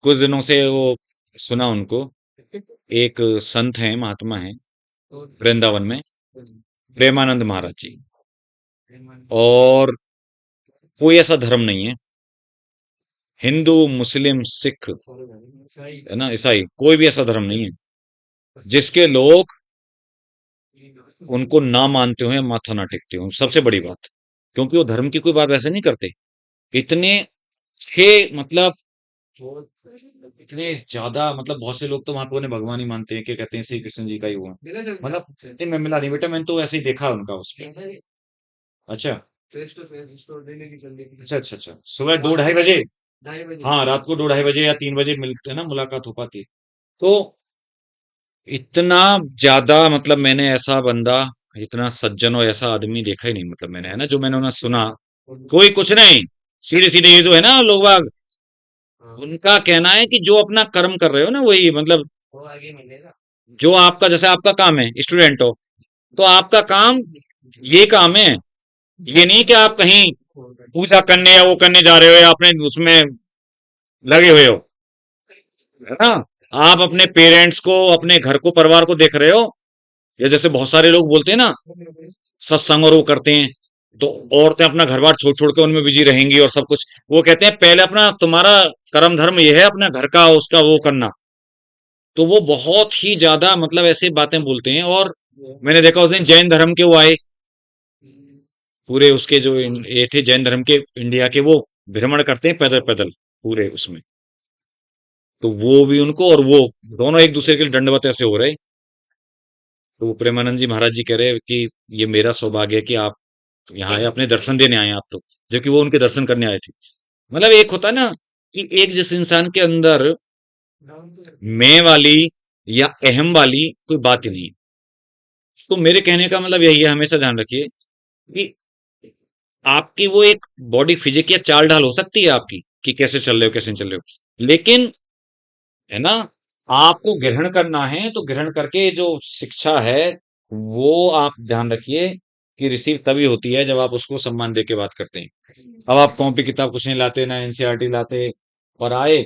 कुछ दिनों से वो सुना उनको, एक संत हैं, महात्मा हैं वृंदावन में, प्रेमानंद महाराज जी, और कोई ऐसा धर्म नहीं है, हिंदू मुस्लिम सिख, है ना, ईसाई, कोई भी ऐसा धर्म नहीं है जिसके लोग उनको ना मानते हो या माथा ना टेकते हो, सबसे बड़ी बात, क्योंकि वो धर्म की कोई बात वैसे नहीं करते, इतने थे मतलब, इतने ज्यादा मतलब, बहुत से लोग तो वहां पे उन्हें भगवान ही मानते हैं, कि कहते हैं श्री कृष्ण जी का ही हुआ, मतलब नहीं, मैं मिला नहीं बेटा, मैंने तो ऐसे ही देखा उनका उस पे। अच्छा, अच्छा, अच्छा, अच्छा, सुबह 2 ढाई बजे, हाँ रात को 2 ढाई बजे या 3 बजे मिलते हैं ना, मुलाकात हो पाती है। तो इतना ज्यादा मतलब मैंने ऐसा बंदा, इतना सज्जन और ऐसा आदमी देखा ही नहीं, मतलब मैंने, है ना, जो मैंने उन्हें सुना, कोई कुछ नहीं, सीधे सीधे ये जो है ना लोग बाग, उनका कहना है कि जो अपना कर्म कर रहे हो ना वही मतलब, जो आपका, जैसे आपका काम है, स्टूडेंट हो, तो आपका काम ये काम है, ये नहीं कि आप कहीं पूजा करने या वो करने जा रहे हो, या अपने उसमें लगे हुए हो, है ना। आप अपने पेरेंट्स को, अपने घर को, परिवार को देख रहे हो, या जैसे बहुत सारे लोग बोलते हैं ना, सत्संग और वो करते हैं, तो औरतें अपना घर बार छोड़ छोड़ के उनमें बिजी रहेंगी और सब कुछ, वो कहते हैं पहले अपना, तुम्हारा कर्म धर्म ये है अपना घर का उसका वो करना, तो वो बहुत ही ज्यादा मतलब ऐसे बातें बोलते हैं। और मैंने देखा उस दिन जैन धर्म के वो आए, पूरे उसके जो ये थे जैन धर्म के, इंडिया के, वो भ्रमण करते हैं पैदल पैदल पूरे उसमें, तो वो भी उनको, और वो दोनों एक दूसरे के लिए दंडवत ऐसे हो रहे, तो वो प्रेमानंद जी महाराज जी कह रहे कि ये मेरा सौभाग्य है कि आप यहाँ आए, अपने दर्शन देने आए आप तो, जबकि वो उनके दर्शन करने आए थे। मतलब एक होता है ना कि एक जिस इंसान के अंदर मैं वाली या अहम वाली कोई बात ही नहीं है। तो मेरे कहने का मतलब यही है, हमेशा ध्यान रखिए कि आपकी वो एक बॉडी फिजिक या चाल ढाल हो सकती है आपकी, कि कैसे चल रहे हो कैसे नहीं चल रहे हो, लेकिन, है ना, आपको ग्रहण करना है तो ग्रहण करके जो शिक्षा है वो आप ध्यान रखिए कि रिसीव तभी होती है जब आप उसको सम्मान दे के बात करते हैं। अब आप कॉपी किताब कुछ नहीं लाते, ना एनसीईआरटी लाते, और आए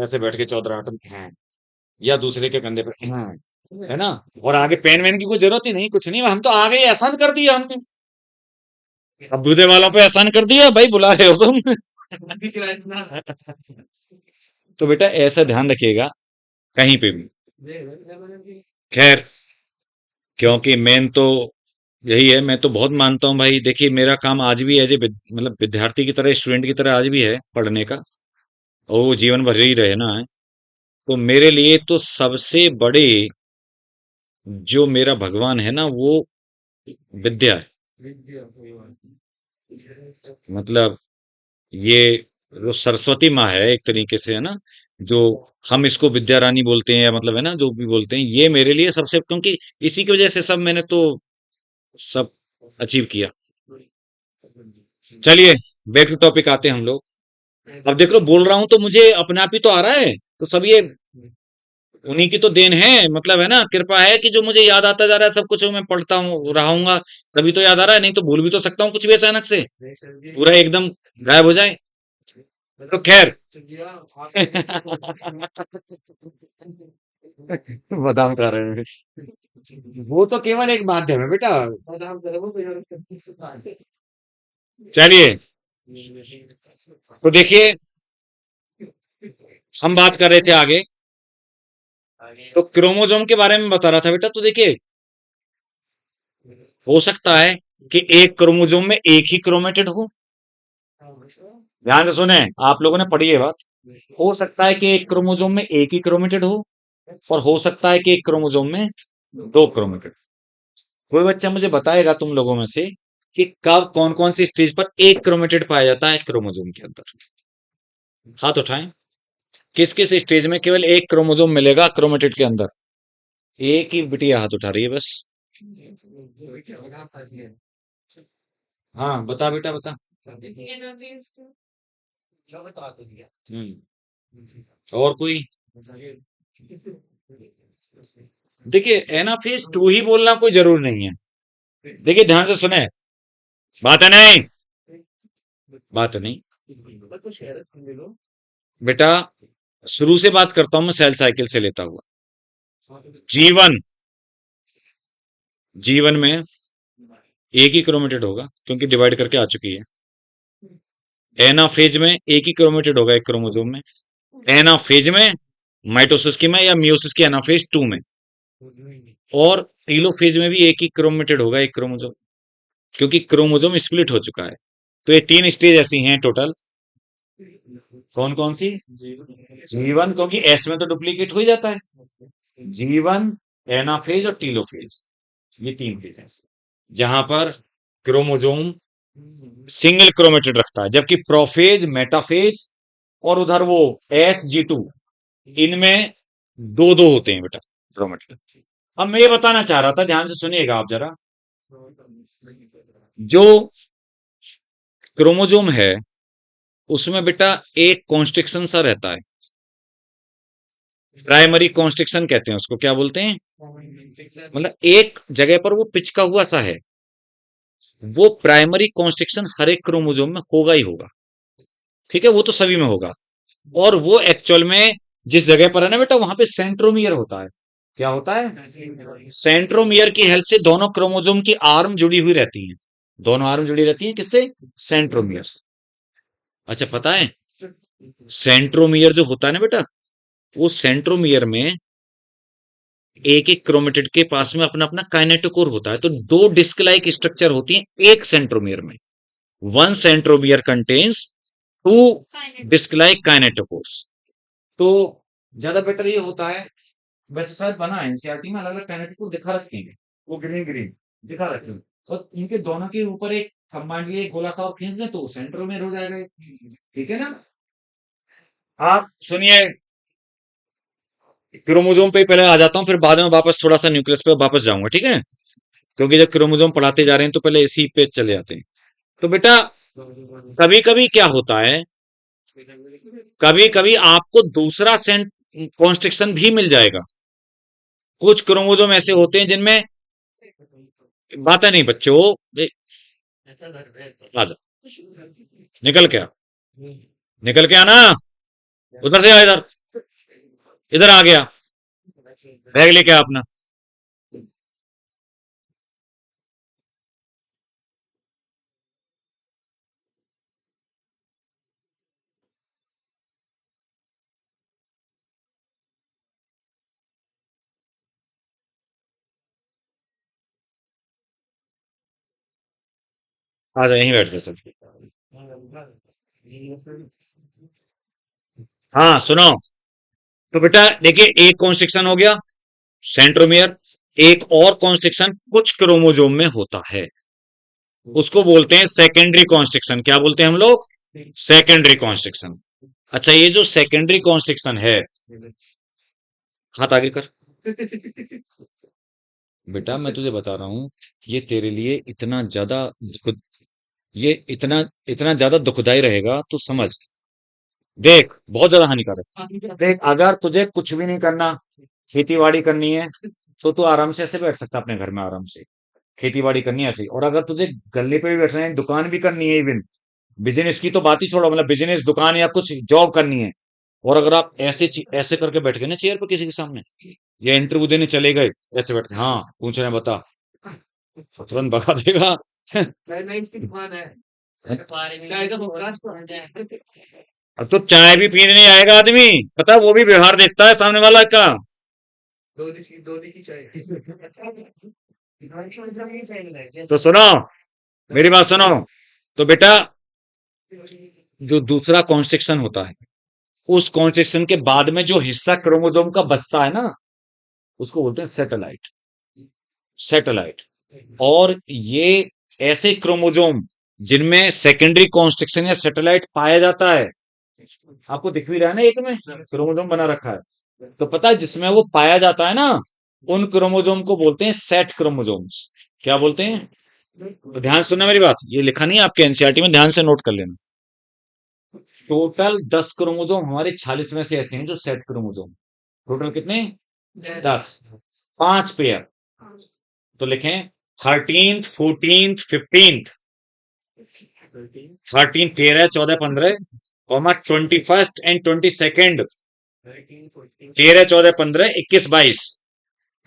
ऐसे बैठ के चौधराहट में हैं, या दूसरे के कंधे पे हैं, है ना, और आगे पेन वेन की कोई जरूरत ही नहीं, कुछ नहीं, हम तो आ गए, एहसान कर दिया हमने, अब दूधे वालों पे एहसान कर दिया, भाई बुला रहे हो तुम। तो बेटा ऐसा ध्यान रखिएगा कहीं पे भी। खैर, क्योंकि मेन तो यही है, मैं तो बहुत मानता हूँ भाई, देखिए मेरा काम आज भी एज ए मतलब विद्यार्थी की तरह, स्टूडेंट की तरह आज भी है पढ़ने का, और वो जीवन भर ही रहना है। तो मेरे लिए तो सबसे बड़े जो मेरा भगवान है ना, वो विद्या है, मतलब ये जो सरस्वती माँ है एक तरीके से, है ना, जो हम इसको विद्या रानी बोलते हैं, या मतलब है ना जो भी बोलते हैं, ये मेरे लिए सबसे, क्योंकि इसी की वजह से सब मैंने तो सब अचीव किया। चलिए, बैक टू टॉपिक आते हैं हम लोग। अब देख लो, बोल रहा हूं तो मुझे अपने आप ही तो आ रहा है, तो सब ये उन्हीं की तो देन है, मतलब है ना, कृपा है कि जो मुझे याद आता जा रहा है सब कुछ, मैं पढ़ता हूँ रहूंगा, तभी तो याद आ रहा है, नहीं तो भूल भी तो सकता हूँ कुछ भी अचानक से, पूरा एकदम गायब हो जाए। तो खैर बादाम खा रहे हैं। वो तो केवल एक माध्यम है बेटा। चलिए, तो देखिए, हम बात कर रहे थे आगे, तो क्रोमोसोम के बारे में बता रहा था बेटा। तो देखिए, हो सकता है कि एक क्रोमोसोम में एक ही क्रोमेटिड हो। ध्यान से सुने, आप लोगों ने पढ़ी है बात। हो सकता है कि एक क्रोमोसोम में एक ही क्रोमेटिड हो, और हो सकता है कि एक क्रोमोसोम में दो क्रोमेटिड। कोई बच्चा मुझे बताएगा तुम लोगों में से कि कब कौन कौन सी स्टेज पर एक क्रोमेटिड पाया जाता है क्रोमोसोम के अंदर। हाथ उठाएं। किस किस स्टेज में केवल एक क्रोमोसोम मिलेगा क्रोमेटिड के अंदर? एक ही बिटिया हाथ उठा रही है बस। हाँ बता बेटा बता। हम्म। और कोई? देखिए, एनाफेज टू ही बोलना कोई जरूरी नहीं है। देखिए ध्यान से सुने, बात है नहीं, बात है नहीं बेटा। शुरू से बात करता हूं मैं, सेल साइकिल से लेता हुआ। जीवन, जीवन में एक ही क्रोमेटिड होगा क्योंकि डिवाइड करके आ चुकी है। एनाफेज में एक ही क्रोमेटिड होगा एक क्रोमोसोम में। एनाफेज में, माइटोसिस की में या मियोसिस की एनाफेज टू में। और टीलोफेज में भी एक ही क्रोमेटिड होगा एक क्रोमोसोम, क्योंकि क्रोमोसोम स्प्लिट हो चुका है। तो ये तीन स्टेज ऐसी हैं टोटल। कौन कौन सी? जीवन, क्योंकि एस में तो डुप्लीकेट हो ही जाता है। जीवन, एनाफेज और टीलोफेज, ये तीन फेज हैं जहां पर क्रोमोसोम सिंगल क्रोमेटिड रखता है, जबकि प्रोफेज, मेटाफेज और उधर वो एस जी टू, इनमें दो दो होते हैं बेटा क्रोमेटिड। अब मैं ये बताना चाह रहा था, ध्यान से सुनिएगा आप जरा। जो क्रोमोसोम है उसमें बेटा एक कॉन्स्ट्रिक्शन सा रहता है। प्राइमरी कॉन्स्ट्रिक्शन कहते हैं उसको। क्या बोलते हैं? मतलब एक जगह पर वो पिचका हुआ सा है। वो प्राइमरी कॉन्स्ट्रिक्शन हर एक क्रोमोसोम में होगा ही होगा। ठीक है, वो तो सभी में होगा। और वो एक्चुअल में जिस जगह पर है ना बेटा, वहां पे सेंट्रोमियर होता है। क्या होता है? सेंट्रोमियर की हेल्प से दोनों क्रोमोसोम की आर्म जुड़ी हुई रहती हैं। दोनों आर्म जुड़ी रहती हैं किससे? सेंट्रोमियर से। अच्छा, पता है सेंट्रोमियर जो होता है ना बेटा, वो सेंट्रोमियर में एक एक क्रोमेटिड के पास में अपना अपना काइनेटोकोर होता है। तो दो डिस्क लाइक स्ट्रक्चर होती हैं एक सेंट्रोमियर में। One centromere contains two disc like kinetochores. तो ज्यादा बेटर ये होता है। वैसे शायद बना है एनसीईआरटी में, अलग अलग काइनेटोकोर दिखा रखे हैं, वो ग्रीन ग्रीन दिखा रखे हैं। और इनके दोनों के ऊपर एक मान लीजिए एक गोला सा और खींच दे तो सेंट्रोमियर हो जाएगा। ठीक है ना? आप सुनिए, क्रोमोसोम पे पहले आ जाता हूँ, फिर बाद में वापस थोड़ा सा न्यूक्लियस पे वापस जाऊंगा, ठीक है? क्योंकि जब क्रोमोसोम पढ़ाते जा रहे हैं तो पहले इसी पे चले जाते हैं। तो बेटा, कभी कभी क्या होता है, कभी कभी आपको दूसरा सेंट कॉन्स्ट्रिक्शन भी मिल जाएगा। कुछ क्रोमोसोम ऐसे होते हैं जिनमें, बात है नहीं बच्चों, आजा, निकल के आ, निकल के आना, उधर से आ, इधर, इधर आ गया, बैग लेके आ अपना। आजा, यहीं बैठ जा सब। हाँ सुनो, तो बेटा देखिए, एक कॉन्स्ट्रिक्शन हो गया सेंट्रोमियर। एक और कॉन्स्ट्रिक्शन कुछ क्रोमोसोम में होता है, उसको बोलते हैं सेकेंडरी कॉन्स्ट्रिक्शन। क्या बोलते हैं हम लोग? Secondary constriction. अच्छा, ये जो सेकेंडरी कॉन्स्ट्रिक्शन है, हाथ आगे कर बेटा, मैं तुझे बता रहा हूं, ये तेरे लिए इतना ज्यादा ये इतना इतना ज्यादा दुखदाई रहेगा, तू समझ। देख, बहुत ज्यादा हानिकारक। देख, अगर तुझे कुछ भी नहीं करना, खेती बाड़ी करनी है, तो तू आराम से ऐसे बैठ सकता है अपने घर में आराम से। खेती बाड़ी करनी है ऐसे ही। और अगर तुझे गले पे भी बैठना है, दुकान भी करनी है इवन, बिजनेस की तो बात ही छोड़ो, मतलब बिजनेस, दुकान या कुछ जॉब करनी है, और अगर आप ऐसे करके बैठ गए ना चेयर पे किसी के सामने, या इंटरव्यू देने चले गए ऐसे बैठ के, हाँ पूछ रहे हैं बता, तो तुरंत भगा देगा। अब तो चाय भी पीने नहीं आएगा आदमी, पता, वो भी व्यवहार देखता है सामने वाला का। तो सुनो, मेरी बात सुनो। तो बेटा, जो दूसरा कॉन्स्ट्रक्शन होता है, उस कॉन्स्ट्रक्शन के बाद में जो हिस्सा क्रोमोसोम का बचता है ना, उसको बोलते हैं सैटेलाइट। सैटेलाइट। और ये ऐसे क्रोमोसोम जिनमें सेकेंडरी कॉन्स्ट्रक्शन या सैटेलाइट पाया जाता है, आपको दिख भी रहा है ना, एक में क्रोमोसोम बना रखा है, तो पता है जिसमें वो पाया जाता है ना, उन क्रोमोसोम को बोलते हैं सेट क्रोमोसोम्स। क्या बोलते हैं? तो ध्यान सुनना मेरी बात, ये लिखा नहीं है आपके एनसीईआरटी में, ध्यान से नोट कर लेना। टोटल 10 क्रोमोसोम हमारे 46 में से ऐसे हैं जो सेट क्रोमोसोम। टोटल कितने? 10। 5 पेयर। तो लिखें 13th 14th 15th। 13 13 14 15 comma 21st and 22nd 13 14 15 21 22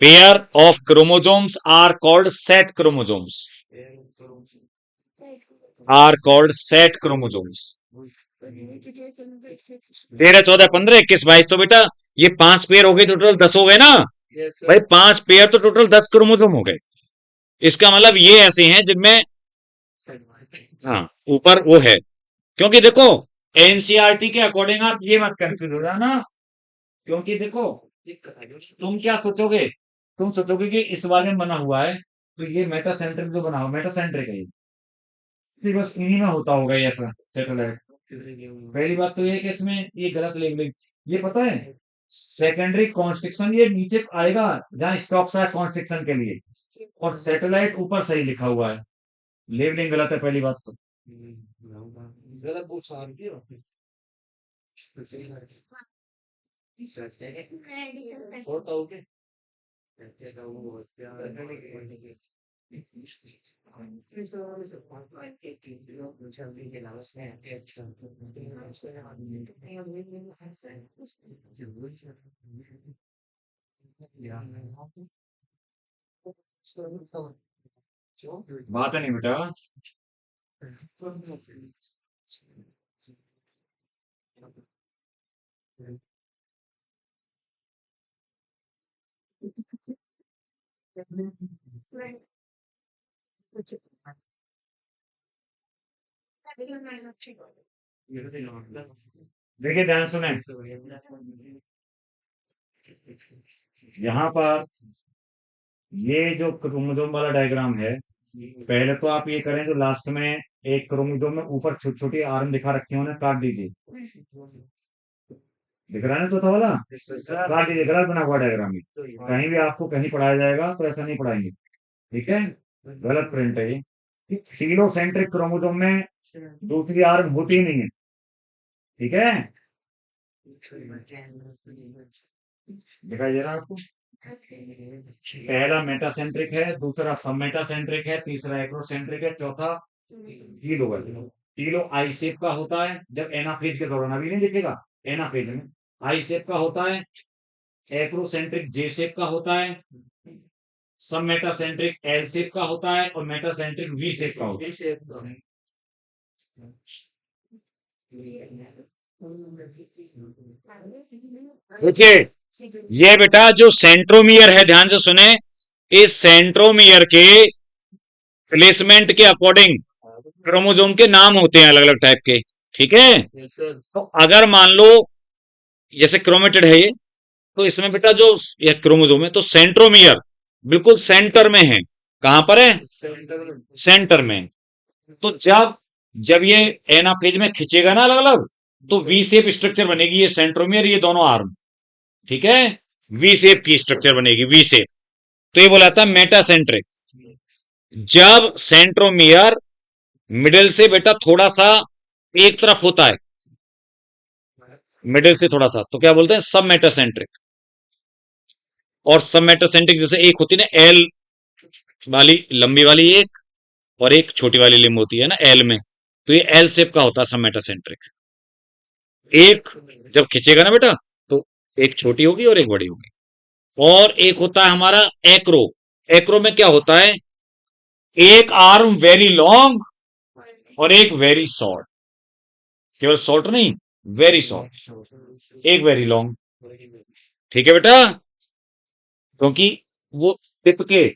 pair of chromosomes are called set chromosomes. Are called set chromosomes. 13 14 15 21 22, तो बेटा ये 5 पेयर हो गए, टोटल 10 हो गए ना। भाई 5 पेयर तो टोटल 10 क्रोमोसोम हो गए। इसका मतलब ये ऐसे हैं जिनमें, हाँ, ऊपर वो है, क्योंकि देखो एनसीईआरटी के अकॉर्डिंग आप ये मत कंफ्यूज हो जाना, क्योंकि देखो तुम क्या सोचोगे, तुम सोचोगे कि इस वाले में बना हुआ है, तो ये मेटा सेंट्रिक जो बना हुआ, मेटा सेंट्रिक है ये, तो बस इन्हीं में होता होगा ये ऐसा सैटेलाइट। पहली बात तो ये है कि इसमें ये गलत लेबलिंग, ये पता है सेकेंडरी कॉन्स्ट्रक्शन ये नीचे आएगा जहां स्टॉक्स है कॉन्स्ट्रक्शन के लिए, और सैटेलाइट ऊपर सही लिखा हुआ है, लेबलिंग गलत है पहली बात तो। बात है नहीं बेटा। देखिए ध्यान सुने, यहाँ पर ये जो क्रोमोसोम वाला डायग्राम है, पहले तो आप ये करें जो लास्ट में एक क्रोमोसोम में ऊपर छोटी छोटी आर्म दिखा रखी हो ना, काट दीजिए। दिख रहा है ना चौथा वाला, काट दीजिए, गलत बना हुआ डायग्राम है, कहीं भी आपको कहीं पढ़ाया जाएगा तो ऐसा नहीं पढ़ाएंगे, ठीक है, गलत प्रिंट है ये। टीलोसेंट्रिक क्रोमोसोम में दूसरी आर्म होती ही नहीं है, ठीक है, दिखाई दे रहा है आपको? पहला मेटासेंट्रिक है, दूसरा सब मेटासेंट्रिक है, तीसरा एक्रोसेंट्रिक है, चौथा टीलो है। टीलो आई शेप का होता है जब एनाफेज के दौरान, अभी नहीं दिखेगा, एनाफेज में आई शेप का होता है, एक्रोसेंट्रिक जे शेप का होता है, सब मेटासेंट्रिक एल शेप का होता है, और मेटासेंट्रिक वी शेप का होता है। देखिए ये बेटा जो सेंट्रोमियर है, ध्यान से सुने, इस सेंट्रोमियर के प्लेसमेंट के अकॉर्डिंग क्रोमोसोम के नाम होते हैं अलग अलग टाइप के, ठीक है। तो अगर मान लो जैसे क्रोमेटिड है ये, तो इसमें बेटा जो ये क्रोमोसोम है, तो सेंट्रोमियर बिल्कुल सेंटर में है। कहां पर है? सेंटर में। तो जब जब ये एनाफेज में खींचेगा ना अलग अलग, तो वी शेप स्ट्रक्चर बनेगी, ये सेंट्रोमियर, ये दोनों आर्म, ठीक है, वी शेप की स्ट्रक्चर बनेगी, वी शेप। तो ये बोला था मेटासेंट्रिक। जब सेंट्रोमियर मिडिल से बेटा थोड़ा सा एक तरफ होता है, मिडिल से थोड़ा सा, तो क्या बोलते हैं? सब मेटासेंट्रिक। और सब मेटासेंट्रिक जैसे एक होती है ना एल वाली, लंबी वाली एक, और एक छोटी वाली लिंब होती है ना एल में, तो ये एल शेप का होता है सब मेटासेंट्रिक। एक जब खींचेगा ना बेटा, तो एक छोटी होगी और एक बड़ी होगी। और एक होता है हमारा एक्रो। एक्रो में क्या होता है, एक आर्म वेरी लॉन्ग और एक वेरी शॉर्ट। केवल शॉर्ट नहीं, वेरी शॉर्ट, एक वेरी लॉन्ग। ठीक है बेटा, क्योंकि वो टिप के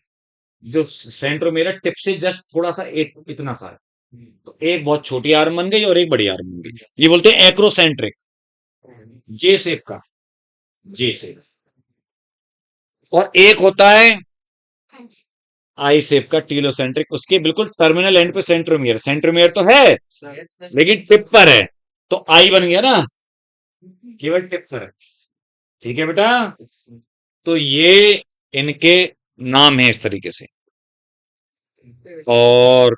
जो सेंट्रोमियर है, टिप से जस्ट थोड़ा सा एक इतना सा है, तो एक बहुत छोटी आर्म बन गई और एक बड़ी आर्म बन गई। ये बोलते हैं एक्रोसेंट्रिक, जे शेप का, जे शेप। और एक होता है आई शेप का, टीलोसेंट्रिक। उसके बिल्कुल टर्मिनल एंड पे सेंट्रोमियर, सेंट्रोमियर तो है लेकिन टिप पर है, तो आई बन गया ना, केवल टिप पर है। ठीक है बेटा, तो ये इनके नाम है इस तरीके से। और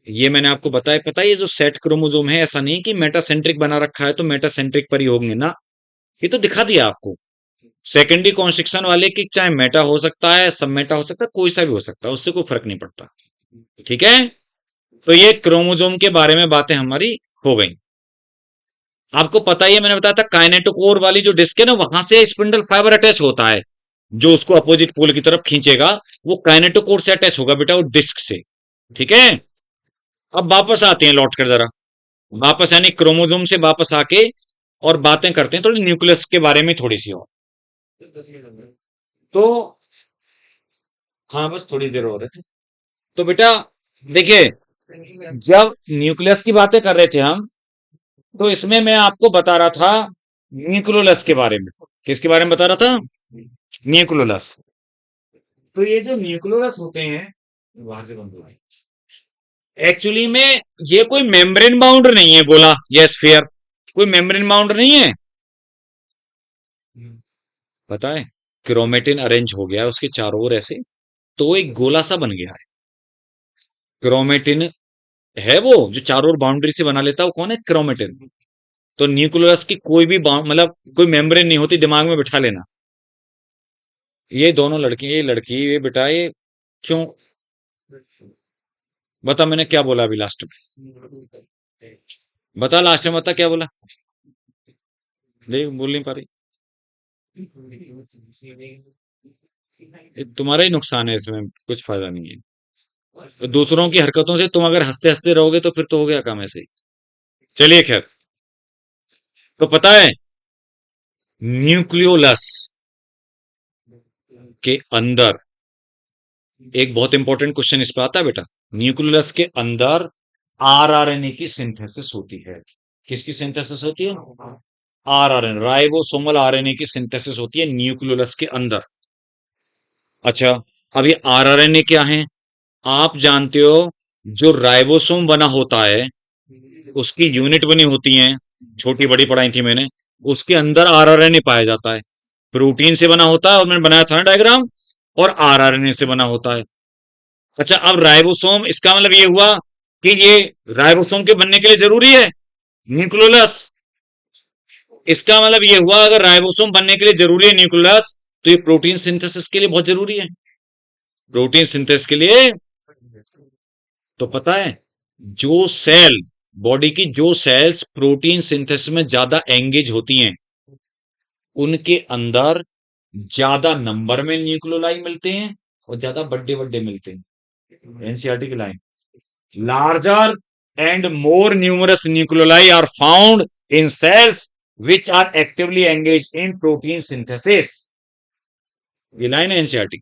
ये मैंने आपको बताया, पता है ये जो सेट क्रोमोसोम है, ऐसा नहीं कि मेटासेंट्रिक बना रखा है तो मेटासेंट्रिक पर ही होंगे ना, ये तो दिखा दिया आपको। सेकेंडरी कॉन्स्ट्रिक्शन वाले की चाहे मेटा हो सकता है, सब मेटा हो सकता है, कोई सा भी हो सकता है, उससे कोई फर्क नहीं पड़ता। ठीक है, तो ये क्रोमोसोम के बारे में बातें हमारी हो गई। आपको पता ही है, मैंने बताया था काइनेटोकोर वाली जो डिस्क है ना, वहां से स्पिंडल फाइबर अटैच होता है, जो उसको अपोजिट पोल की तरफ खींचेगा वो काइनेटोकोर से अटैच होगा बेटा, वो डिस्क से। ठीक है, अब वापस आते हैं लौट कर जरा, वापस यानी क्रोमोसोम से वापस आके और बातें करते हैं थोड़ी न्यूक्लियस के बारे में थोड़ी सी और। तो हाँ, बस थोड़ी देर और है। तो बेटा देखिए, जब न्यूक्लियस की बातें कर रहे थे हम, तो इसमें मैं आपको बता रहा था न्यूक्लियोलस के बारे में। किसके बारे में बता रहा था, न्यूक्लियोलस। तो ये जो न्यूक्लियोलस होते हैं, बाहर से बंद हो गए। एक्चुअली में ये कोई मेम्ब्रेन बाउंड नहीं है, गोला या स्फीयर, कोई मेम्ब्रेन बाउंड नहीं है। पता है, क्रोमेटिन अरेंज हो गया है उसके चारों ओर ऐसे, तो एक गोला सा बन गया है। क्रोमेटिन है वो जो चारों ओर बाउंड्री से बना लेता है, वो कौन है, क्रोमेटिन। तो न्यूक्लियस की कोई भी मतलब कोई मेम्ब्रेन नहीं होती, दिमाग में बिठा लेना। ये दोनों लड़की, ये लड़की, ये बेटा, ये क्यों, बता मैंने क्या बोला अभी लास्ट में, बता लास्ट में, बता क्या बोला, देख बोल नहीं पा रही। ये तुम्हारा ही नुकसान है, इसमें कुछ फायदा नहीं है। तो दूसरों की हरकतों से तुम अगर हंसते हंसते रहोगे तो फिर तो हो गया काम ऐसे ही। चलिए खैर, तो पता है न्यूक्लियोलस के अंदर एक बहुत इंपॉर्टेंट क्वेश्चन इस पे आता है बेटा। न्यूक्लियस के अंदर आरआरएनए की सिंथेसिस होती है। किसकी सिंथेसिस होती है, आरआरएनए, राइबोसोमल आरएनए की सिंथेसिस होती है न्यूक्लियोलस के अंदर। अच्छा, अब ये आरआरएनए क्या है, आप जानते हो जो राइबोसोम बना होता है उसकी यूनिट बनी होती है, छोटी बड़ी पढ़ाई थी मैंने, उसके अंदर आरआरएनए पाया जाता है। प्रोटीन से बना होता है, और मैंने बनाया था ना डायग्राम, और आरआरएनए से बना होता है। अच्छा, अब राइबोसोम, इसका मतलब ये हुआ कि ये राइबोसोम के बनने के लिए जरूरी है न्यूक्लियोलस। इसका मतलब ये हुआ अगर राइबोसोम बनने के लिए जरूरी है न्यूक्लियोलस, तो ये प्रोटीन सिंथेसिस के लिए बहुत जरूरी है। प्रोटीन सिंथेसिस के लिए, तो पता है जो सेल, बॉडी की जो सेल्स प्रोटीन सिंथेसिस में ज्यादा एंगेज होती हैं, उनके अंदर ज्यादा नंबर में न्यूक्लियोलाई मिलते हैं और ज्यादा बड़े बड़े मिलते हैं। एनसीईआरटी की line, larger and more numerous nuclei are found in cells which are actively engaged in protein synthesis। ये लाइन है एनसीईआरटी,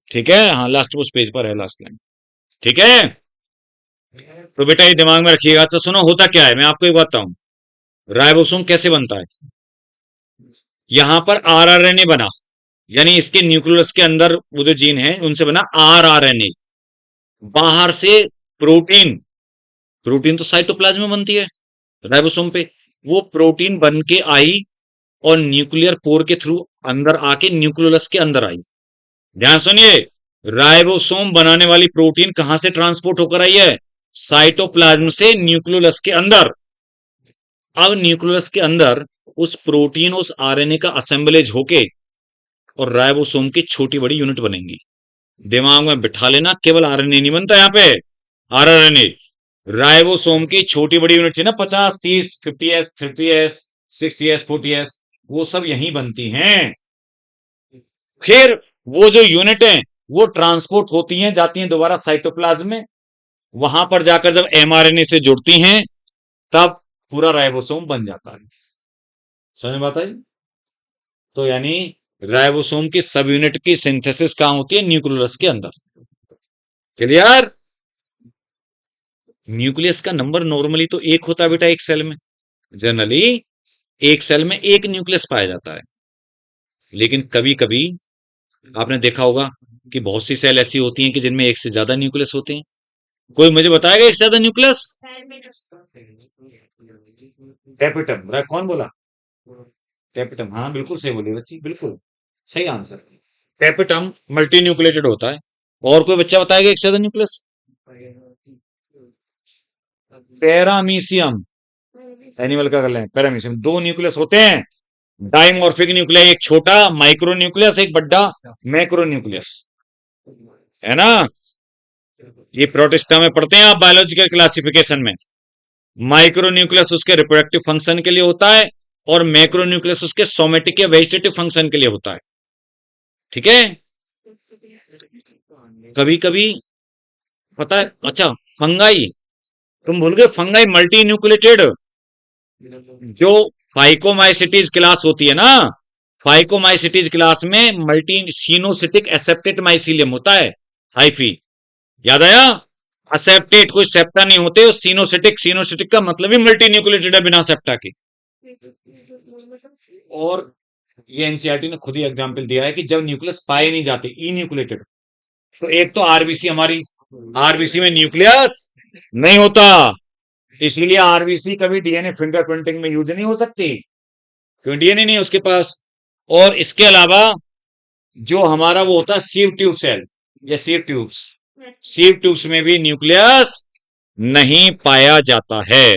ठीक है, हाँ लास्ट उस पेज पर है, लास्ट लाइन। ठीक है, तो बेटा ये दिमाग में रखिएगा। अच्छा सुनो, होता क्या है, मैं आपको एक बात बताऊं, राइबोसोम कैसे बनता है। यहां पर आरआरएनए बना, यानी इसके न्यूक्लियस के अंदर वो जो जीन है उनसे बना आरआरएनए। बाहर से प्रोटीन, प्रोटीन तो साइटोप्लाज्म में बनती है राइबोसोम पे, वो प्रोटीन बन के आई और न्यूक्लियर पोर के थ्रू अंदर आके न्यूक्लियोलस के अंदर आई। ध्यान सुनिए, राइबोसोम बनाने वाली प्रोटीन कहां से ट्रांसपोर्ट होकर आई है, साइटोप्लाज्म से न्यूक्लियोलस के अंदर। अब न्यूक्लियस के अंदर उस प्रोटीन, उस आरएनए का असेंबलेज होके और राइबोसोम की छोटी बड़ी यूनिट बनेंगी। दिमाग में बिठा लेना, केवल आरएनए नहीं बनता यहाँ पे, आरआरएनए। राइबोसोम की छोटी बड़ी यूनिट थी ना, 50, 30, 50s, 30s, 60s, 40s, वो सब यहीं बनती हैं। फिर वो जो यूनिट है वो ट्रांसपोर्ट होती हैं, जाती हैं दोबारा साइटोप्लाज्म में। वहां पर जाकर जब एमआरएनए से जुड़ती हैं तब पूरा राइबोसोम बन जाता है। समझ में बात आई? तो यानी राइबोसोम की सब यूनिट की सिंथेसिस कहां होती है? न्यूक्लियस के अंदर। क्लियर? न्यूक्लियस का नंबर नॉर्मली तो एक होता है बेटा एक सेल में, जनरली एक सेल में एक न्यूक्लियस पाया जाता है। लेकिन कभी कभी आपने देखा होगा कि बहुत सी सेल ऐसी होती हैं कि जिनमें एक से ज्यादा न्यूक्लियस होते हैं। कोई मुझे बताएगा एक से ज्यादा न्यूक्लियस? कैपिटम, कौन बोला? कैपिटम, हाँ बिल्कुल सही बोली बच्ची, बिल्कुल सही आंसर। कैपिटम मल्टी न्यूक्लिएटेड होता है। और कोई बच्चा बताएगा एक से ज्यादा न्यूक्लियस? पैरामीशियम, एनिमल का कर लें, पैरामीशियम, दो न्यूक्लियस होते हैं। डाइमॉर्फिक न्यूक्लियस, एक छोटा माइक्रो न्यूक्लियस, एक बड़ा मैक्रो न्यूक्लियस, है ना? ये प्रोटिस्टा में पढ़ते हैं आप बायोलॉजिकल क्लासिफिकेशन में। माइक्रो न्यूक्लियस उसके रिप्रोडक्टिव फंक्शन के लिए होता है और मैक्रो न्यूक्लियस उसके सोमेटिक या वेजिटेटिव फंक्शन के लिए होता है। ठीक है? कभी कभी पता है, अच्छा फंगाई, तुम भूल गए, फंगाई मल्टी न्यूक्लिएटेड, जो फाइकोमाइसिटीज क्लास होती है ना, फाइकोमाइसिटीज क्लास में मल्टी सीनोसिटिक एसेप्टेट माइसीलियम होता है, हाइफी। याद आया? असेप्टेट कोई सेप्टा नहीं होते, और सीनोसिटिक, सीनोसिटिक का मतलब ही मल्टी न्यूक्लिएटेड है बिना सेप्टा के। और ये एनसीईआरटी ने खुद ही एग्जांपल दिया है कि जब न्यूक्लियस पाए नहीं जाते, ई न्यूक्लिएटेड, तो एक तो आरबीसी, हमारी आरबीसी में न्यूक्लियस नहीं होता, इसीलिए आरबीसी कभी डीएनए फिंगरप्रिंटिंग में यूज नहीं हो सकती, क्योंकि डीएनए नहीं है उसके पास। और इसके अलावा जो हमारा वो होता है सीव ट्यूब सेल या सीव ट्यूब्स, सीव ट्यूब्स में भी न्यूक्लियस नहीं पाया जाता है।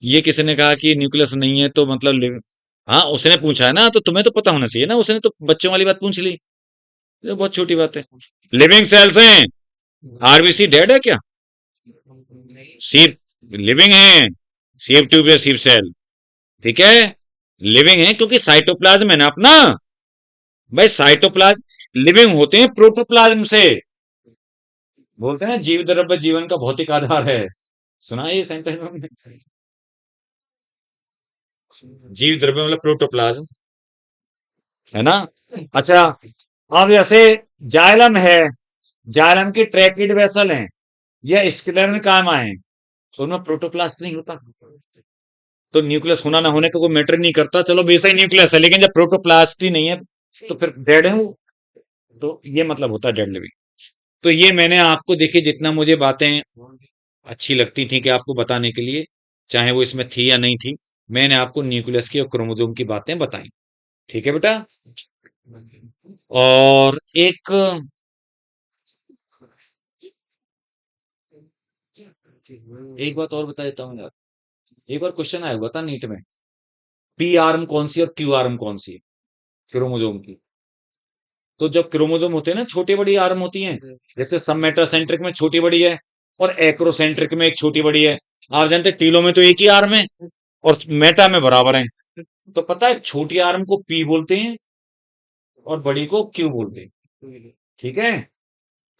ये किसने कहा कि न्यूक्लियस नहीं है तो मतलब हाँ उसने पूछा है ना, तो तुम्हें तो पता होना चाहिए ना, उसने तो बच्चों वाली बात पूछ ली, ये बहुत छोटी बात है। लिविंग सेल्स हैं, आरबीसी डेड है क्या? सीव लिविंग है, सीव ट्यूब या सीव सेल, ठीक है, लिविंग है, क्योंकि साइटोप्लाज्म है ना अपना भाई, साइटोप्लाज्म लिविंग होते हैं प्रोटोप्लाज्म से। बोलते हैं ना जीव द्रव्य जीवन का भौतिक आधार है, सुना है ये सेंटेंस हमने? जीव द्रव्य मतलब प्रोटोप्लाज्म, है ना? अच्छा, अब जैसे जाइलम है, जाइलम की ट्रैकिड वेसल है या स्क्लेरन काम आए, तो उनमें प्रोटोप्लास्ट नहीं होता, तो न्यूक्लियस होना ना होने का कोई मैटर नहीं करता, चलो बेसिक न्यूक्लियस है, लेकिन जब प्रोटोप्लास्ट ही नहीं है तो फिर डेड है वो, तो ये मतलब होता है डेड लिविंग। तो ये मैंने आपको देखिए जितना मुझे बातें अच्छी लगती थी कि आपको बताने के लिए, चाहे वो इसमें थी या नहीं थी, मैंने आपको न्यूक्लियस की और क्रोमोसोम की बातें बताई। ठीक है बेटा? और एक बात और बता देता हूँ यार, एक बार क्वेश्चन आया हुआ था नीट में, पी आर्म कौन सी और क्यू आर्म कौन सी है क्रोमोसोम की। तो जब क्रोमोसोम होते हैं ना, छोटी बड़ी आर्म होती हैं, जैसे सब मेटासेंट्रिक में छोटी बड़ी है और एक्रोसेंट्रिक में एक छोटी बड़ी है। आप जानते हैं टीलो में तो एक ही आर्म है और मेटा में बराबर है। तो पता है छोटी आर्म को पी बोलते हैं और बड़ी को क्यू बोलते हैं। ठीक है?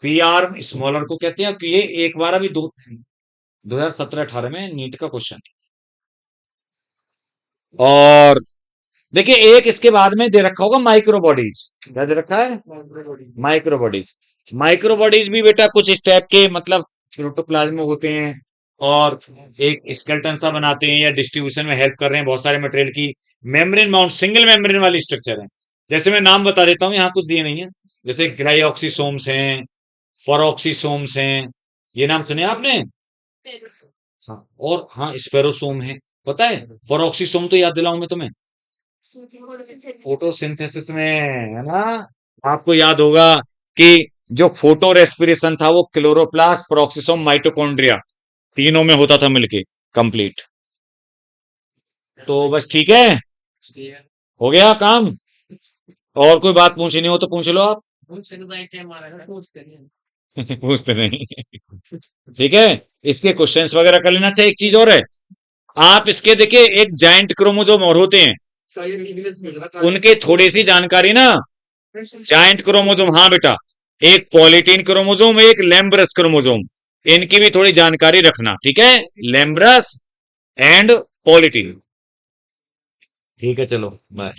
पी आर्म स्मॉलर को कहते हैं, कि ये एक बार अभी 2017-18 में नीट का क्वेश्चन। और देखिए एक इसके बाद में दे रखा होगा माइक्रो बॉडीज, क्या दे रखा है? Micro bodies. माइक्रो बॉडीज भी बेटा कुछ इस टाइप के मतलब प्रोटोप्लाज्म में होते हैं और एक स्केलेटन सा बनाते हैं या डिस्ट्रीब्यूशन में हेल्प कर रहे हैं बहुत सारे मटेरियल की। मेम्ब्रेन माउंट सिंगल मेम्ब्रेन वाली स्ट्रक्चर है, जैसे मैं नाम बता देता हूँ, यहाँ कुछ दिए नहीं है, जैसे ग्लाइऑक्सीसोम्स हैं, परोक्सीसोम्स हैं, ये नाम सुने आपने? हाँ, और हाँ स्पेरोसोम है, पता है परोक्सीसोम तो याद दिलाऊं मैं तुम्हें, फोटोसिंथेसिस में, है ना? आपको याद होगा कि जो फोटो रेस्पिरेशन था वो क्लोरोप्लास्ट, पेरोक्सिसोम, माइटोकॉन्ड्रिया, तीनों में होता था मिलके कंप्लीट। तो बस ठीक है, हो गया काम? और कोई बात पूछनी हो तो पूछ लो आप। पूछते नहीं। ठीक है, इसके क्वेश्चंस वगैरह कर लेना चाहिए। एक चीज और है, आप इसके देखिए एक जाइंट क्रोमोजोम और होते हैं, उनके थोड़ी सी जानकारी ना। जाइंट क्रोमोजोम, हाँ बेटा, एक पॉलीटीन क्रोमोजोम, एक लैम्ब्रस क्रोमोजोम, इनकी भी थोड़ी जानकारी रखना, ठीक है? लैम्ब्रस एंड पॉलीटीन। ठीक है, चलो बाय।